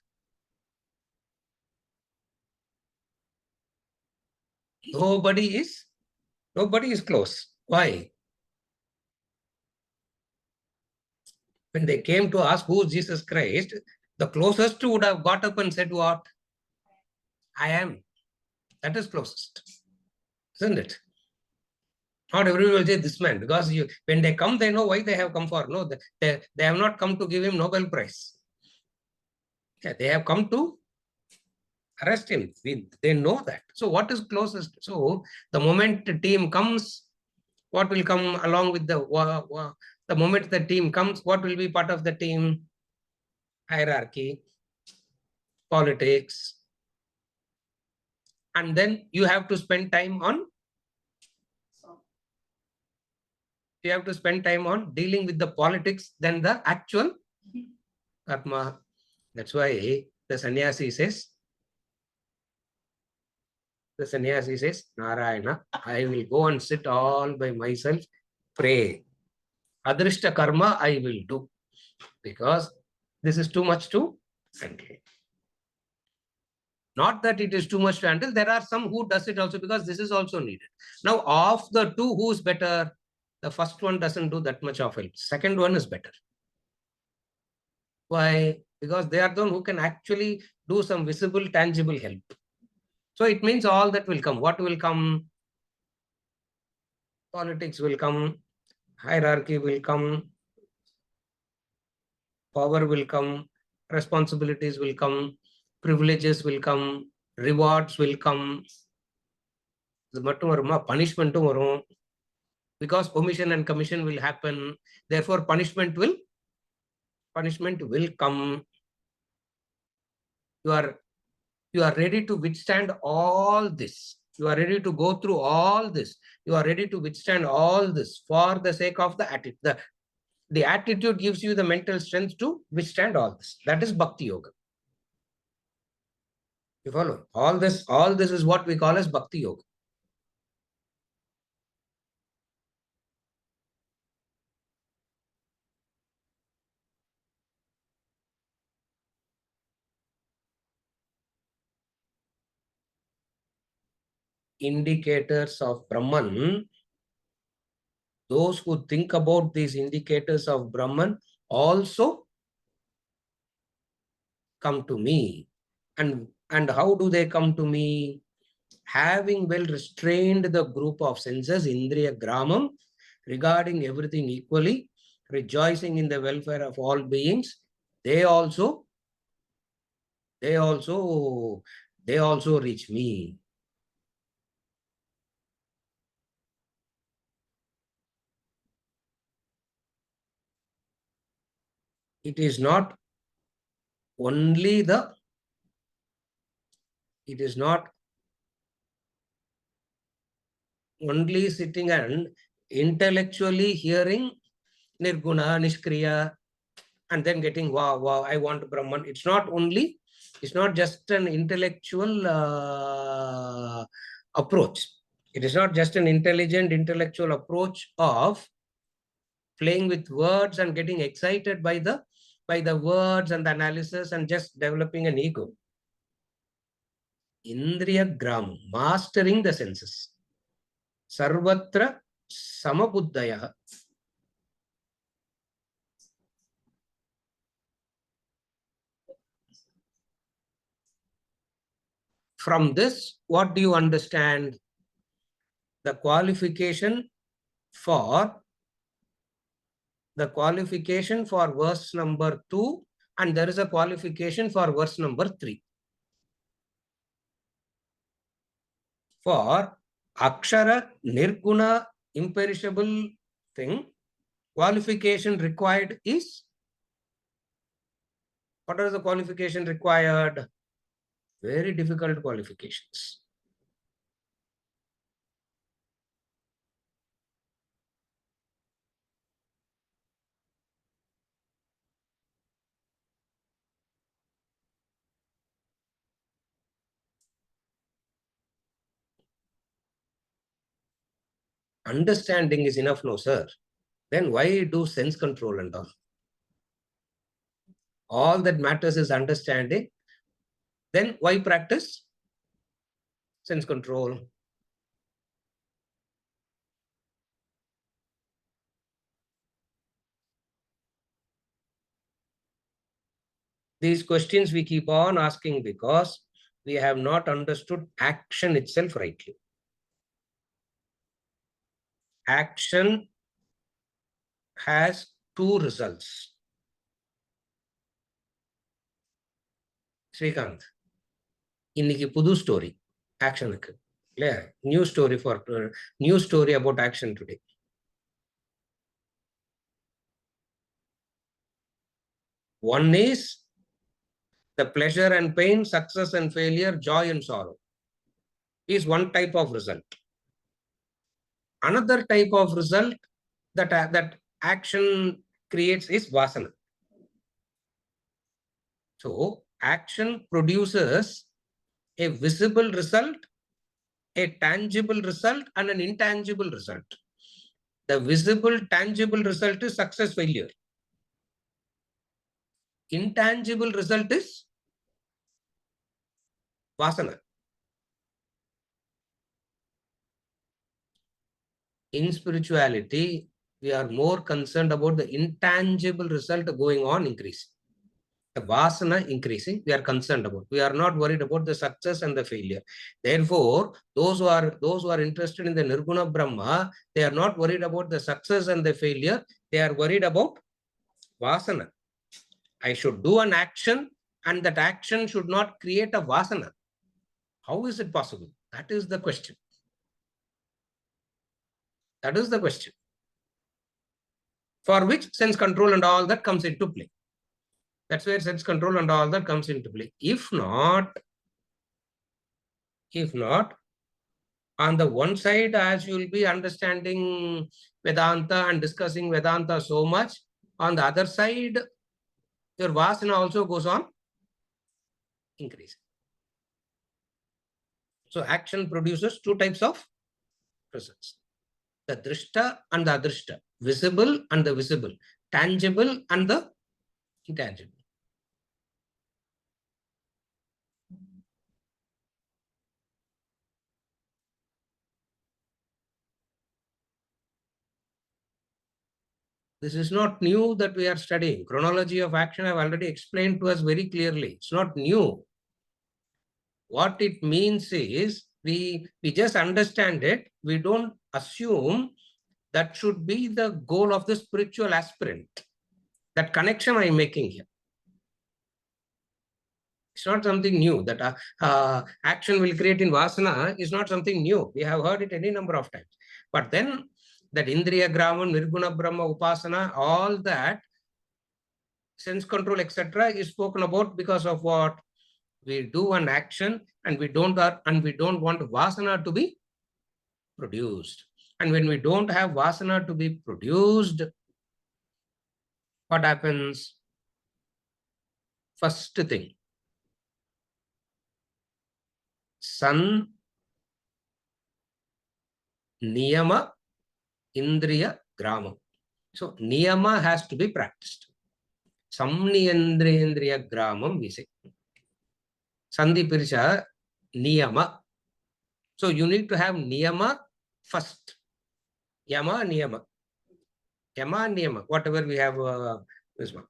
Nobody is close. Why? When they came to ask who is Jesus Christ, the closest would have got up and said what? I am. That is closest. Isn't it? Not everyone will say this man, because when they come, they know why they have come for. No, they have not come to give him Nobel Prize. Yeah, they have come to arrest him. They know that. So what is closest? So the moment the team comes, what will come along with the moment the team comes, what will be part of the team? Hierarchy, politics. And then you have to spend time on dealing with the politics than the actual karma. That's why the sannyasi says, Narayana, I will go and sit all by myself, pray. Adrishta karma I will do, because this is too much to handle. Not that it is too much to handle. There are some who does it also because this is also needed. Now, of the two, who's better? The first one doesn't do that much of help. Second one is better. Why? Because they are the one who can actually do some visible, tangible help. So it means all that will come. What will come? Politics will come, hierarchy will come, power will come, responsibilities will come, privileges will come, rewards will come. Punishment because omission and commission will happen. Therefore, punishment will come. You are ready to withstand all this. You are ready to go through all this. You are ready to withstand all this for the sake of the attitude. The attitude gives you the mental strength to withstand all this. That is Bhakti Yoga. You follow? All this is what we call as Bhakti Yoga. Indicators of Brahman, those who think about these indicators of Brahman also come to me. And how do they come to me? Having well restrained the group of senses, Indriya Gramam, regarding everything equally, rejoicing in the welfare of all beings, they also reach me. It is not only sitting and intellectually hearing Nirguna, Nishkriya, and then getting wow, I want Brahman. It's not just an intellectual approach. It is not just an intelligent intellectual approach of playing with words and getting excited by the words and the analysis and just developing an ego. Indriya Gram, mastering the senses. Sarvatra Samabuddhaya. From this, what do you understand? The qualification for verse number 2, and there is a qualification for verse number 3. For Akshara, Nirguna, imperishable thing, qualification required is, what are the qualification required? Very difficult qualifications. Understanding is enough, no, sir. Then why do sense control and all? All that matters is understanding. Then why practice sense control? These questions we keep on asking because we have not understood action itself rightly. Action has two results. Srikanth, இன்னைக்கு புது story actionக்கு இல்லையா? New story about action today. One is the pleasure and pain, success and failure, joy and sorrow is one type of result. Another type of result that action creates is vasana. So action produces a visible result, a tangible result, and an intangible result. The visible, tangible result is success, failure. Intangible result is Vasana. In spirituality, we are more concerned about the intangible result going on increasing. The vasana increasing, we are concerned about. We are not worried about the success and the failure. Therefore, those who are interested in the Nirguna Brahma, they are not worried about the success and the failure. They are worried about vasana. I should do an action, and that action should not create a vasana. How is it possible? That is the question. That is the question. For which sense control and all that comes into play. That's where sense control and all that comes into play. If not, on the one side, as you will be understanding Vedanta and discussing Vedanta so much, on the other side, your vasana also goes on increasing. So action produces two types of results. The drishta and the adrishta, visible and the visible, tangible and the intangible. This is not new that we are studying. Chronology of action I have already explained to us very clearly. It's not new. What it means is we just understand it. We don't assume that should be the goal of the spiritual aspirant. That connection I'm making here. It's not something new. That action will create in vasana is not something new. We have heard it any number of times. But then that Indriya Grama, Nirguna Brahma, Upasana, all that, sense control, etc., is spoken about because of what? We do an action and we don't want vasana to be produced. And when we don't have vasana to be produced, what happens? First thing, san, niyama, indriya, grama. So niyama has to be practiced. Samniyandriyendriya gramam we say. Sandhi pirisha niyama. So you need to have niyama first. Yama, niyama. Yama, niyama. Whatever we have this one.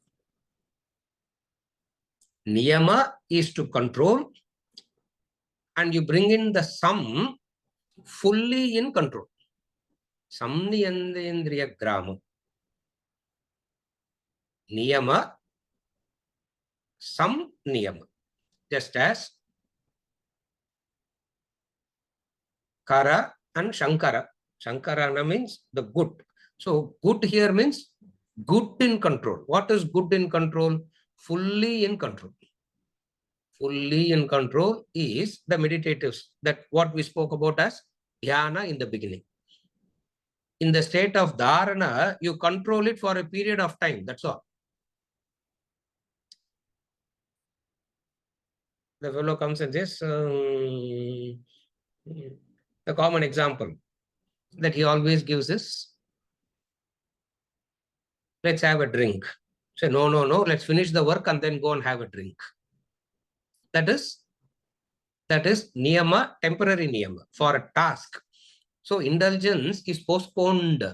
Niyama is to control, and you bring in the sum fully in control. Samniyandriyendriya grama. Niyama, sam niyama. Just as Kara and Shankara. Shankarana means the good. So good here means good in control. What is good in control? Fully in control. Fully in control is the meditatives, that what we spoke about as dhyana in the beginning. In the state of dharana, you control it for a period of time. That's all. The fellow comes and says, a common example that he always gives is, let's have a drink. Say, no, let's finish the work and then go and have a drink. That is niyama, temporary niyama for a task. So indulgence is postponed.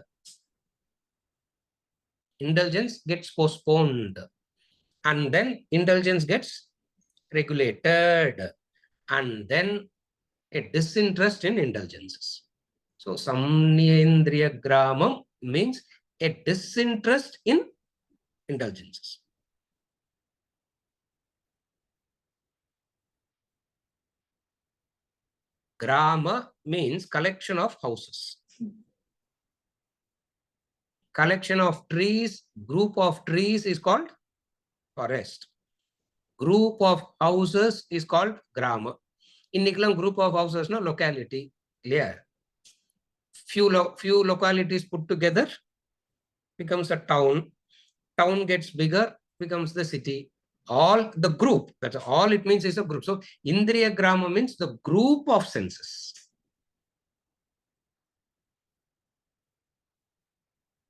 Indulgence gets postponed. And then indulgence gets regulated. And then a disinterest in indulgences. So samniyendriya gramam means a disinterest in indulgences. Grama means collection of houses. Collection of trees, group of trees is called forest. Group of houses is called grama. In Niklam, group of houses, no locality, clear. Few localities put together becomes a town. Town gets bigger, becomes the city. All the group, that's all it means is a group. So Indriya Grama means the group of senses.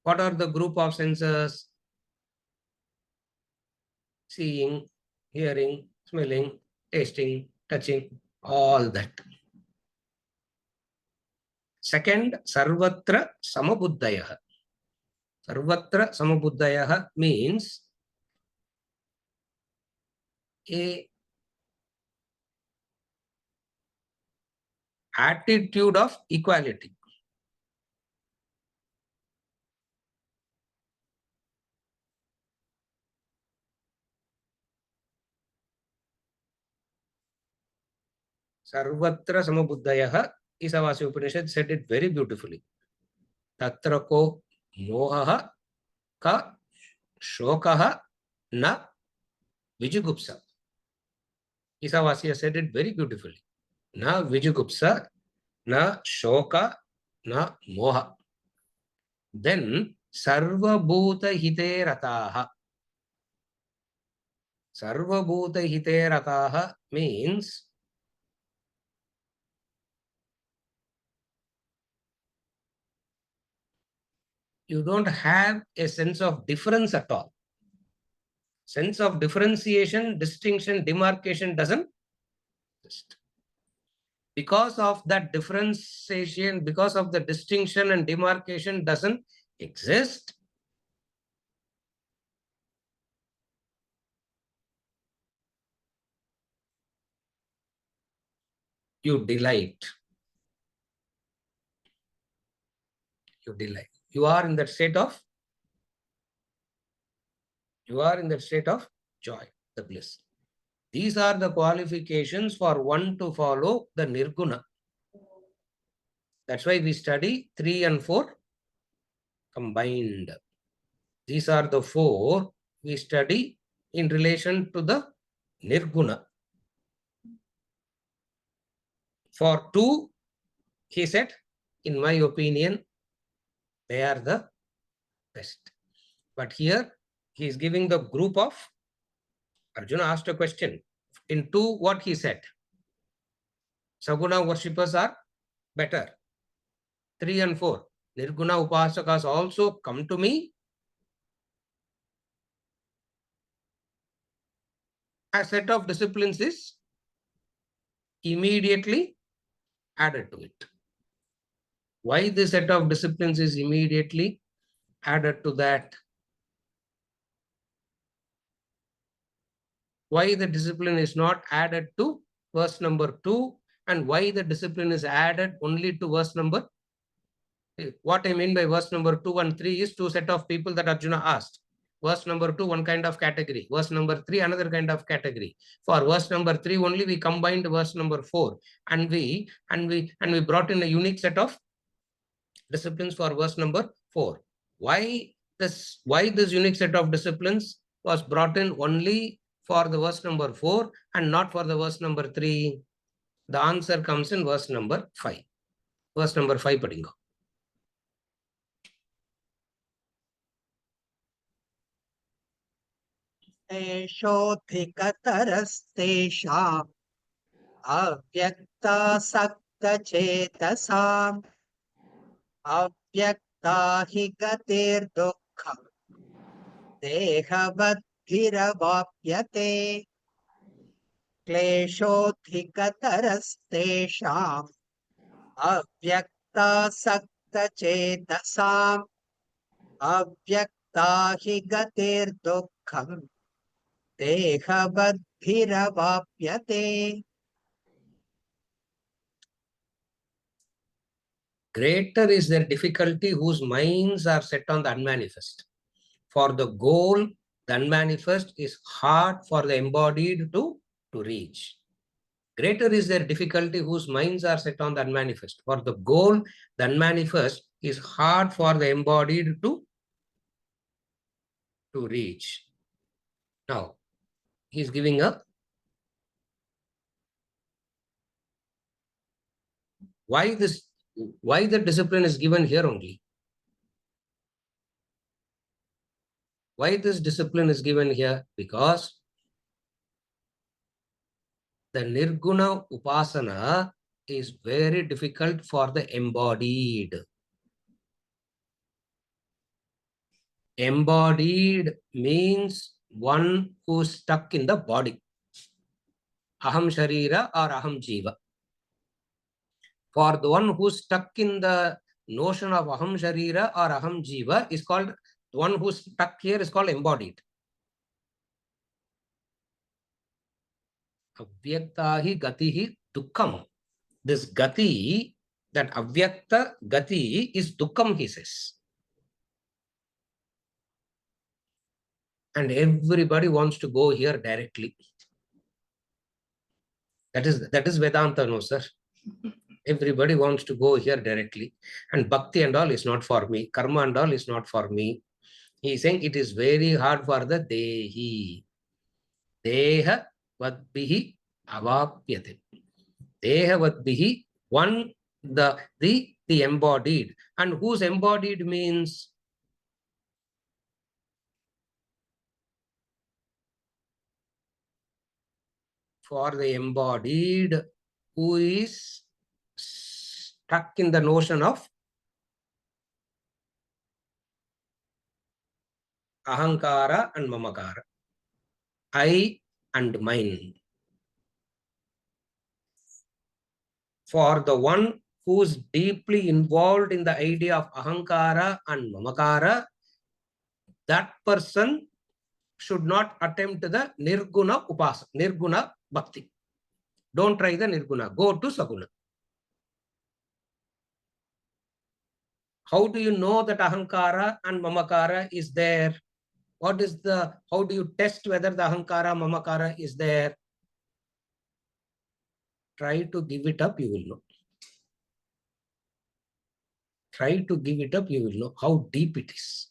What are the group of senses? Seeing, hearing, smelling, tasting, touching. All that. Second, Sarvatra Samabuddhayaha. Sarvatra Samabuddhayaha means a attitude of equality. Sarvatra Samabuddhayaha, Isavasya Upanishad said it very beautifully. Tatra ko mohaha ka shokaha na vijugupsa. Isavasya said it very beautifully. Na vijugupsa, na shoka, na moha. Then sarva bhuta hite rataha. Sarva bhuta hite rataha means you don't have a sense of difference at all. Sense of differentiation, distinction, demarcation doesn't exist. Because of that differentiation, because of the distinction and demarcation doesn't exist, you delight. You delight. You are in that state of joy, the bliss. These are the qualifications for one to follow the nirguna. That's why we study 3 and 4 combined. These are the 4 we study in relation to the nirguna. For 2, he said, in my opinion, they are the best. But here he is giving the group of, Arjuna asked a question. In 2, what he said? Saguna worshippers are better. 3 and 4, Nirguna Upasakas also come to me. A set of disciplines is immediately added to it. Why this set of disciplines is immediately added to that? Why the discipline is not added to verse number 2, and why the discipline is added only to verse number? What I mean by verse number 2 and 3 is 2 set of people that Arjuna asked. Verse number 2, one kind of category. Verse number 3, another kind of category. For verse number 3 only, we combined verse number 4, and we brought in a unique set of disciplines for verse number 4. Why this unique set of disciplines was brought in only for the verse number 4 and not for the verse number 3? The answer comes in verse number 5. Verse number 5 padingo. एषोऽधिकतरस्तेषाम् अव्यक्तासक्तचेतसाम् अव्यक्ता हि गतिर्दुःखम् देहवद्भिरवाप्यते क्लेशोऽधिकतरस्तेषाम् अव्यक्तासक्तचेतसाम् अव्यक्ता हि गतिर्दुःखम् देहवद्भिरवाप्यते. Greater is their difficulty whose minds are set on the unmanifest. For the goal, the unmanifest is hard for the embodied to reach. Greater is their difficulty whose minds are set on the unmanifest. For the goal, the unmanifest is hard for the embodied to reach. Now, he is giving a why the discipline is given here only. Why this discipline is given here? Because the Nirguna Upasana is very difficult for the embodied. Embodied means one who's stuck in the body. aham sharira or aham jiva. For the one who's stuck in the notion of aham sharira or aham jiva is called, the one who's stuck here is called embodied. Avyaktahi gatihi dukkam. This gati, that avyakta gati is dukkam, he says. And everybody wants to go here directly. That is Vedanta, no, sir. Everybody wants to go here directly. And bhakti and all is not for me. Karma and all is not for me. He is saying it is very hard for the dehi. Deha vadbihi avapyate. Deha vadbihi, one, the embodied. And whose embodied means? For the embodied who is stuck in the notion of ahankara and mamakara, I and mine. For the one who is deeply involved in the idea of ahankara and mamakara, that person should not attempt the nirguna upasana, nirguna bhakti. Don't try the nirguna, go to saguna. How do you know that ahankara and mamakara is there? What is the, how do you test whether the ahankara, mamakara is there? Try to give it up, you will know. Try to give it up, you will know how deep it is.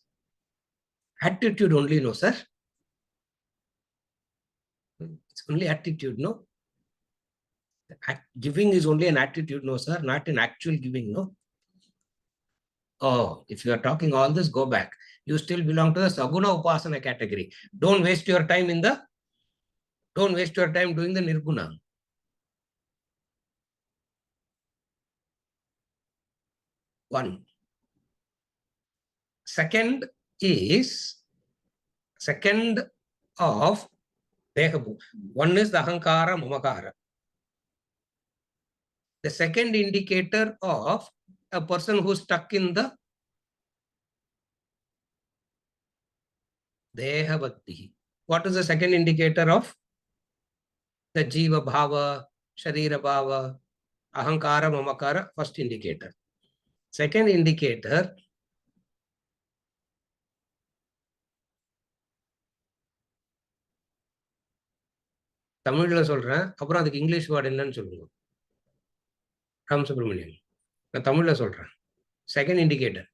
Attitude only, no, sir. It's only attitude, no. Giving is only an attitude, no, sir, not an actual giving, no. Oh, if you are talking all this, go back. You still belong to the Saguna Upasana category. Don't waste your time doing the Nirguna. One. Second of Dehabu. One is the Ahankara, Mamakara. The second indicator of a person who's stuck in the Dehavati. What is the second indicator of the Jiva Bhava, Sharira Bhava, Ahankara, Mamakara? First indicator. Second indicator, தமிழ்ல சொல்றேன், அப்புறம் அதுக்கு English word என்னன்னு சொல்லுங்க. ராம் சுப்ரமணியன், நான் தமிழ்ல சொல்றேன். Second indicator,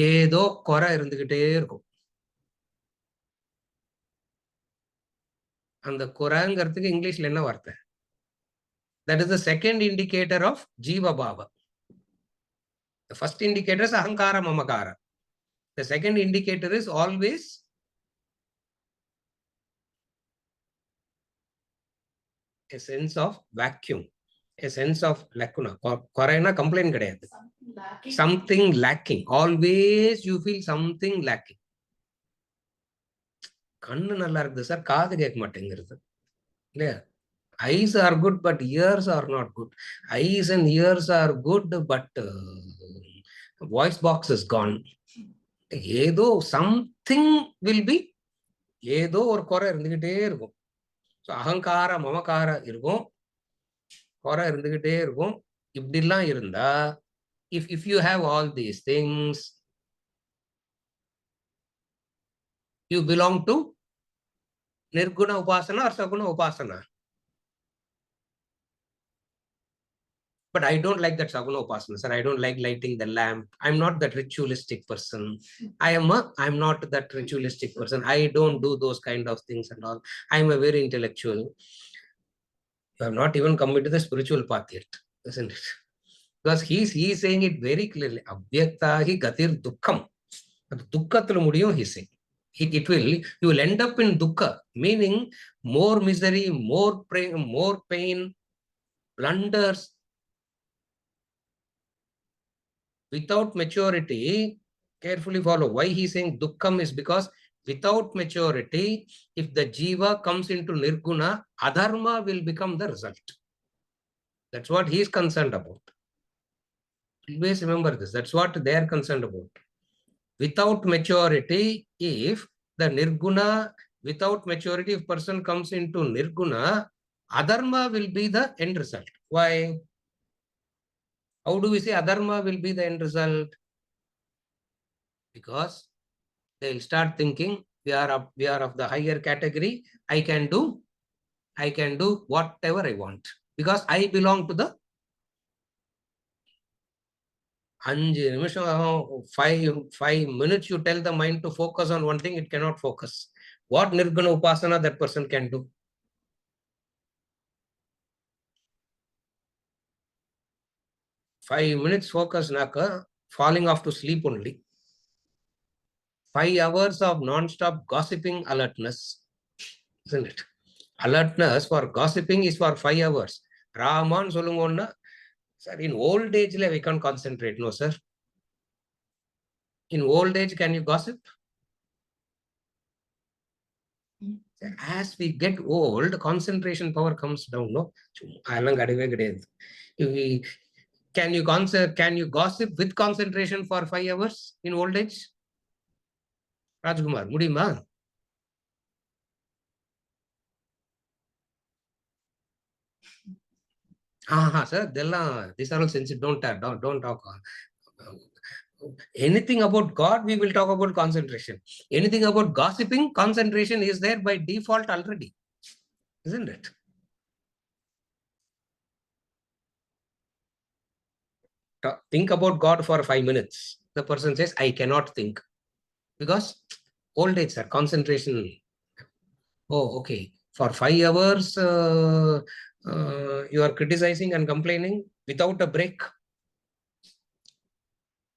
ஏதோ குறை இருந்துகிட்டே இருக்கும். அந்த குறைங்கிறதுக்கு இங்கிலீஷ்ல என்ன வார்த்தை? That is the second indicator of Jiva Bhava. The first indicator is Ahankara Mamakara. The second indicator is always a sense of vacuum, a sense of lacuna. Koraina complaint kadayadu. Something lacking. Always you feel something lacking. கண்ணு நல்லா இருக்குது sir, காது கேட்க மாட்டேங்கிறது இல்லையா? Eyes are good, but ears are not good. Eyes and ears are good, but voice box is gone. ஏதோ something will be, ஏதோ ஒரு குறை இருந்துகிட்டே இருக்கும். ஸோ அகங்கார மமகார இருக்கும், குறை இருந்துகிட்டே இருக்கும். இப்படிலாம் இருந்தா, if you have all these things, you belong to Nirguna Upasana or Saguna Upasana. But I don't like that Saguna Upasana, sir. I don't like lighting the lamp. I'm not that ritualistic person. I'm not that ritualistic person. I don't do those kind of things and all. I'm a very intellectual. You have not even come into the spiritual path yet, isn't it? Because he's saying it very clearly. Avyaktahi gatir dukkam. Dukkathula mudiyum, he's saying. You will end up in dukkha, meaning more misery, more pain, blunders. Without maturity, carefully follow. Why he's saying dukkham is because Without maturity, if the jiva comes into nirguna, adharma will become the result. That's what he is concerned about. Always remember this. That's what they are concerned about. Without maturity, if the nirguna, without maturity, if person comes into nirguna, adharma will be the end result. Why? How do we say adharma will be the end result? Because they'll start thinking we are of the higher category. I can do whatever I want because I belong to the 5 minutes you tell the mind to focus on one thing, it cannot focus. What nirguna upasana that person can do? Five minutes focus naka, falling off to sleep only. 5 hours of non-stop gossiping alertness, isn't it? Alertness for gossiping is for 5 hours. Raman solungonna, sir, in old age we can't concentrate. No, sir. In old age, can you gossip? As we get old, concentration power comes down. No, can you gossip with concentration for 5 hours in old age? Rajkumar, mudiyuma? Sir, these are all sensitive. Don't talk. Anything about God, we will talk about concentration. Anything about gossiping, concentration is there by default already, isn't it? Think about God for 5 minutes. The person says, I cannot think. Because old age, sir, concentration. Oh, okay. For 5 hours, you are criticizing and complaining without a break.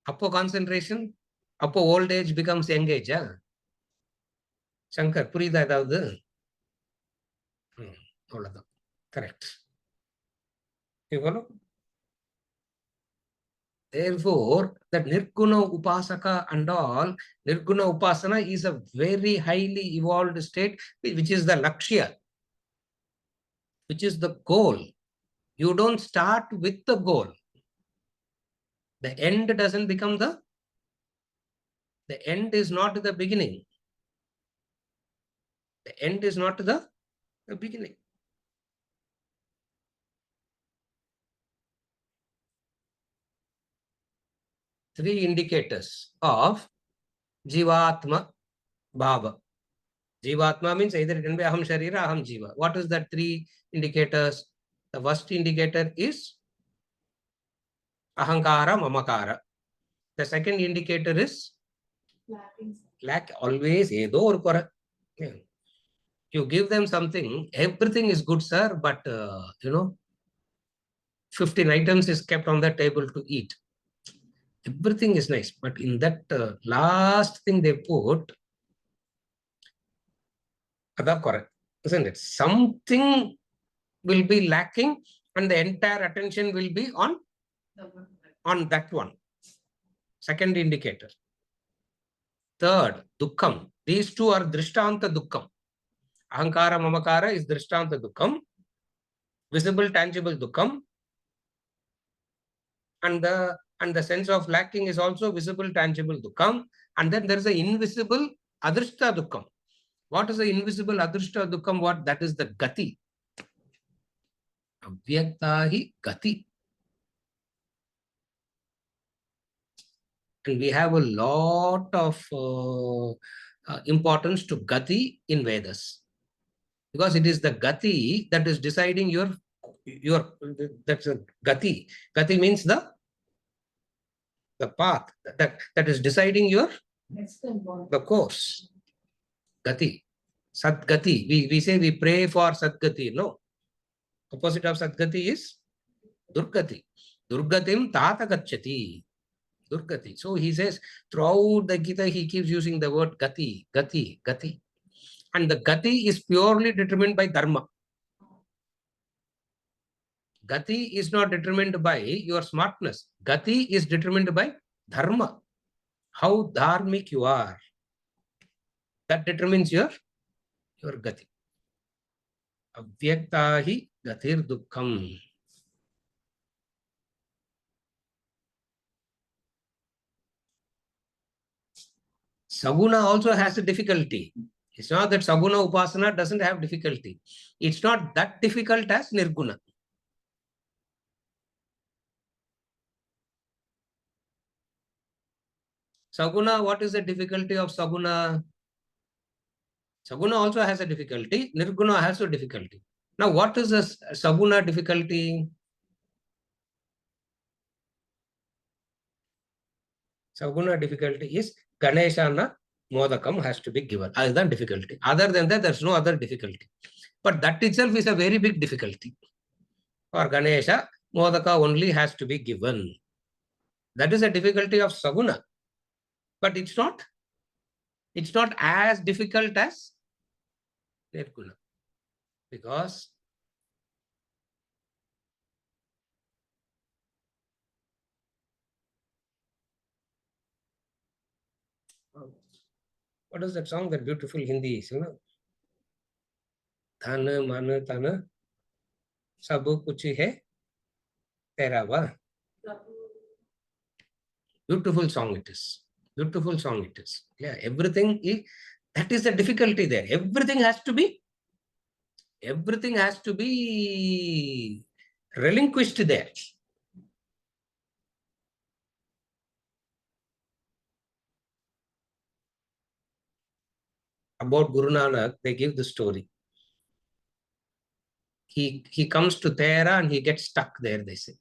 Appo concentration, appo old age becomes young age. Shankar, புரியுதா ஏதாவது? அவ்வளவுதான். Correct. You follow? Therefore, that nirguna upasaka and all, nirguna upasana is a very highly evolved state, which is the lakshya, which is the goal. You don't start with the goal. The end doesn't become the end is not the beginning. The end is not the beginning. Three indicators of Jivatma Bhava. Jivatma means either it can be Aham Sharira, Aham Jiva. What is that 3 indicators? The first indicator is Ahankara, Mamakara. The second indicator is lack. Always edo or kora. You give them something, everything is good, sir, but 15 items is kept on the table to eat. Everything is nice, but in that last thing they put, that's correct, isn't it? Something will be lacking and the entire attention will be on that one. Second indicator. Third, dukkham. These two are drishtanta dukkham. Ahankara, mamakara is drishtanta dukkham. Visible, tangible dukkham. And the sense of lacking is also visible, tangible dukkham. And then there is an invisible adrishta dukkham. What is the invisible adrishta dukkham? What? That is the gati. Avyaktahi gati. And we have a lot of importance to gati in Vedas. Because it is the gati that is deciding your that's a gati. Gati means the path that is deciding your the course. Gati. Sadgati. We say we pray for Sadgati. No. Opposite of Sadgati is Durgati. Durgatim tata gacchati. Durgati. So he says throughout the Gita he keeps using the word gati, gati, gati. And the gati is purely determined by dharma. Gati is not determined by your smartness. Gati is determined by dharma. How dharmic you are. That determines your gati. Avyaktahi gatir dukkham. Saguna also has a difficulty. It's not that Saguna Upasana doesn't have difficulty. It's not that difficult as Nirguna. Saguna, what is the difficulty of Saguna? Saguna also has a difficulty. Nirguna has a difficulty. Now, what is the Saguna difficulty? Saguna difficulty is Ganeshana Modakam has to be given. Other than difficulty. Other than that, there's no other difficulty. But that itself is a very big difficulty. For Ganesha, Modaka only has to be given. That is a difficulty of Saguna. But it's not as difficult as Nirguna. Because what is that song, that beautiful Hindi is, Thana mana tana sabu kuch hai tera va. Beautiful song it is. Beautiful song it is. Yeah, everything is, that is the difficulty there. Everything has to be relinquished there. About Guru Nanak, they give the story. He comes to Tera and he gets stuck there, they say.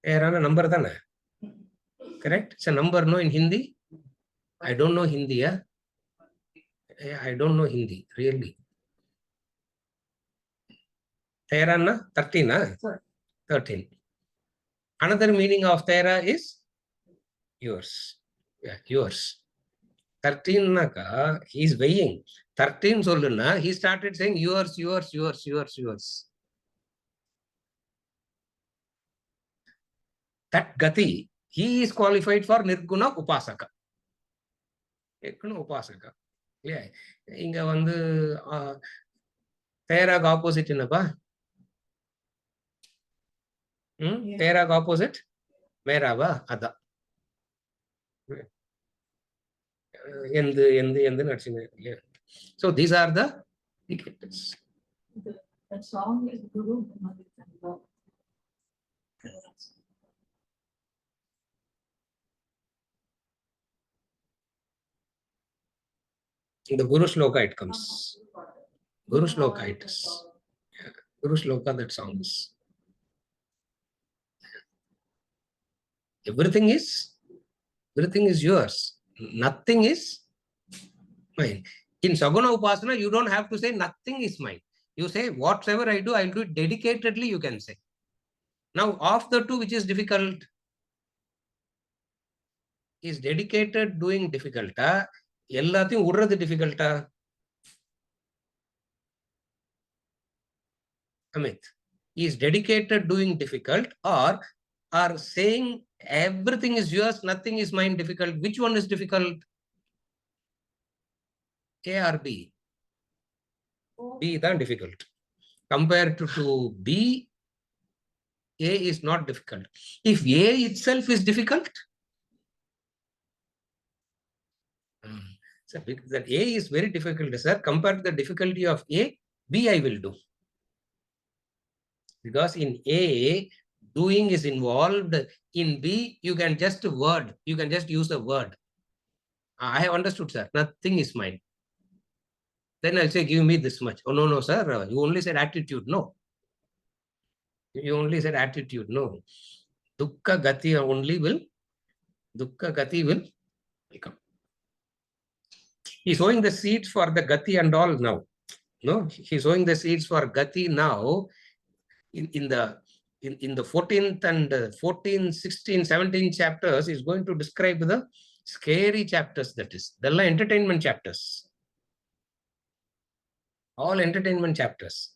Tera na number dana. Correct? It's a number, no, in Hindi? I don't know Hindi, yeah? I don't know Hindi, really. Tera na 13, huh? 13. Another meaning of Tera is yours. Yeah, yours. 13 naka, he's weighing. 13 solluna, he started saying yours, yours, yours, yours, yours. That gati, he is qualified for Nirguna Upasaka. Nirguna Upasaka. Yeah. Inga vandu Tera opposite innapa? Tera opposite? Mera va? Ada. So these are the indicators. That song is Guru. In the Guru Shloka it comes. Guru Shloka it is. Yeah. Guru Shloka, that song is. Everything is yours. Nothing is mine. In Saguna Upasana, you don't have to say nothing is mine. You say whatever I do, I'll do it dedicatedly, you can say. Now, of the two, which is difficult? Is dedicated doing difficult? Ellathiyum udradhu difficult? Amit, is dedicated doing difficult, or saying everything is yours, nothing is mine difficult? Which one is difficult? A or B? B is difficult. Compared to B, A is not difficult. If A itself is difficult, so that A is very difficult, sir. Compared to the difficulty of A, B I will do. Because in A, doing is involved. In B, you can just use a word. I have understood, sir. Nothing is mine. Then I'll say, give me this much. Oh, no, sir. You only said attitude. No. You only said attitude. No. Dukkha gati will come. He's sowing the seeds for the gati and all now. No, he's sowing the seeds for gati now. In the 14th and 14, 16, 17 chapters, is going to describe the scary chapters, that is. The entertainment chapters. All entertainment chapters.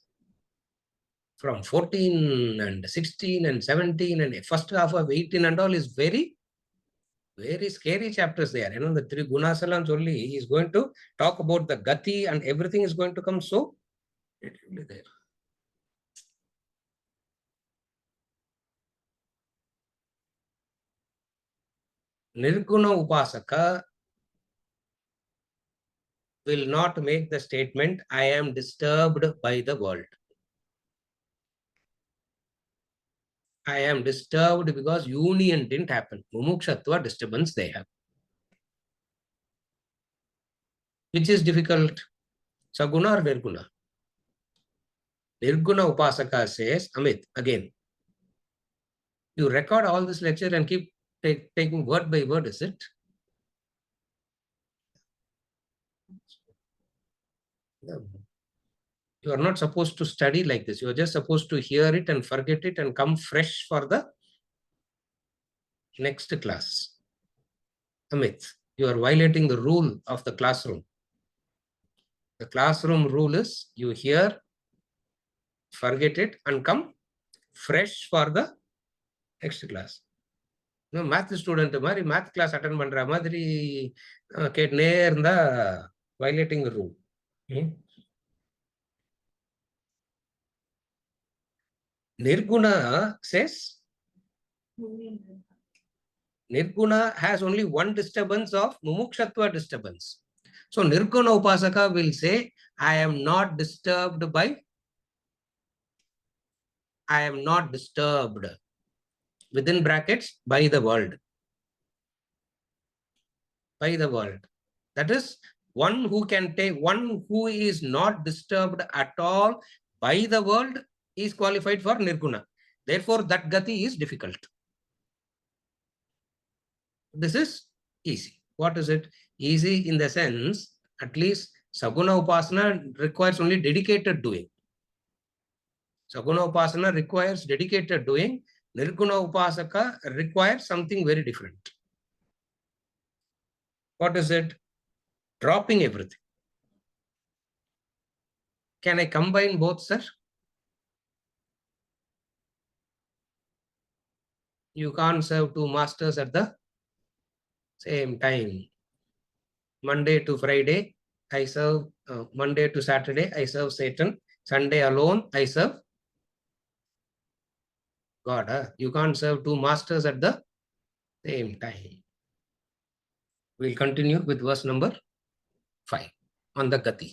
From 14 and 16 and 17 and first half of 18 and all is very, Very scary chapters there. The three gunas only, he is going to talk about the gati and everything is going to come so beautifully there. Nirguna Upasaka will not make the statement, I am disturbed by the world. I am disturbed because union didn't happen. Mumukshatva disturbance they have. Which is difficult? Saguna or Nirguna? Nirguna Upasaka says, Amit, again, you record all this lecture and keep taking word by word, is it? No. You are not supposed to study like this. You are just supposed to hear it and forget it and come fresh for the next class. Amit, you are violating the rule of the classroom. The classroom rule is you hear, forget it, and come fresh for the next class. No, math student மாதிரி math class attend பண்ற மாதிரி கேட்டுனே இருந்தா violating the rule. Nirguna says Nirguna has only one disturbance of mumukshatva disturbance. So Nirguna Upasaka will say, I am not disturbed by, I am not disturbed, within brackets, by the world. By the world. That is, one who can take, one who is not disturbed at all by the world is qualified for Nirguna. Therefore, that gati is difficult. This is easy. What is it? Easy in the sense, at least Saguna Upasana requires only dedicated doing. Saguna Upasana requires dedicated doing. Nirguna Upasaka requires something very different. What is it? Dropping everything. Can I combine both, sir? You can't serve two masters at the same time. Monday to Friday, I serve, Monday to Saturday, I serve Satan. Sunday alone, I serve God. You can't serve two masters at the same time. We'll continue with verse number 5 on the gati.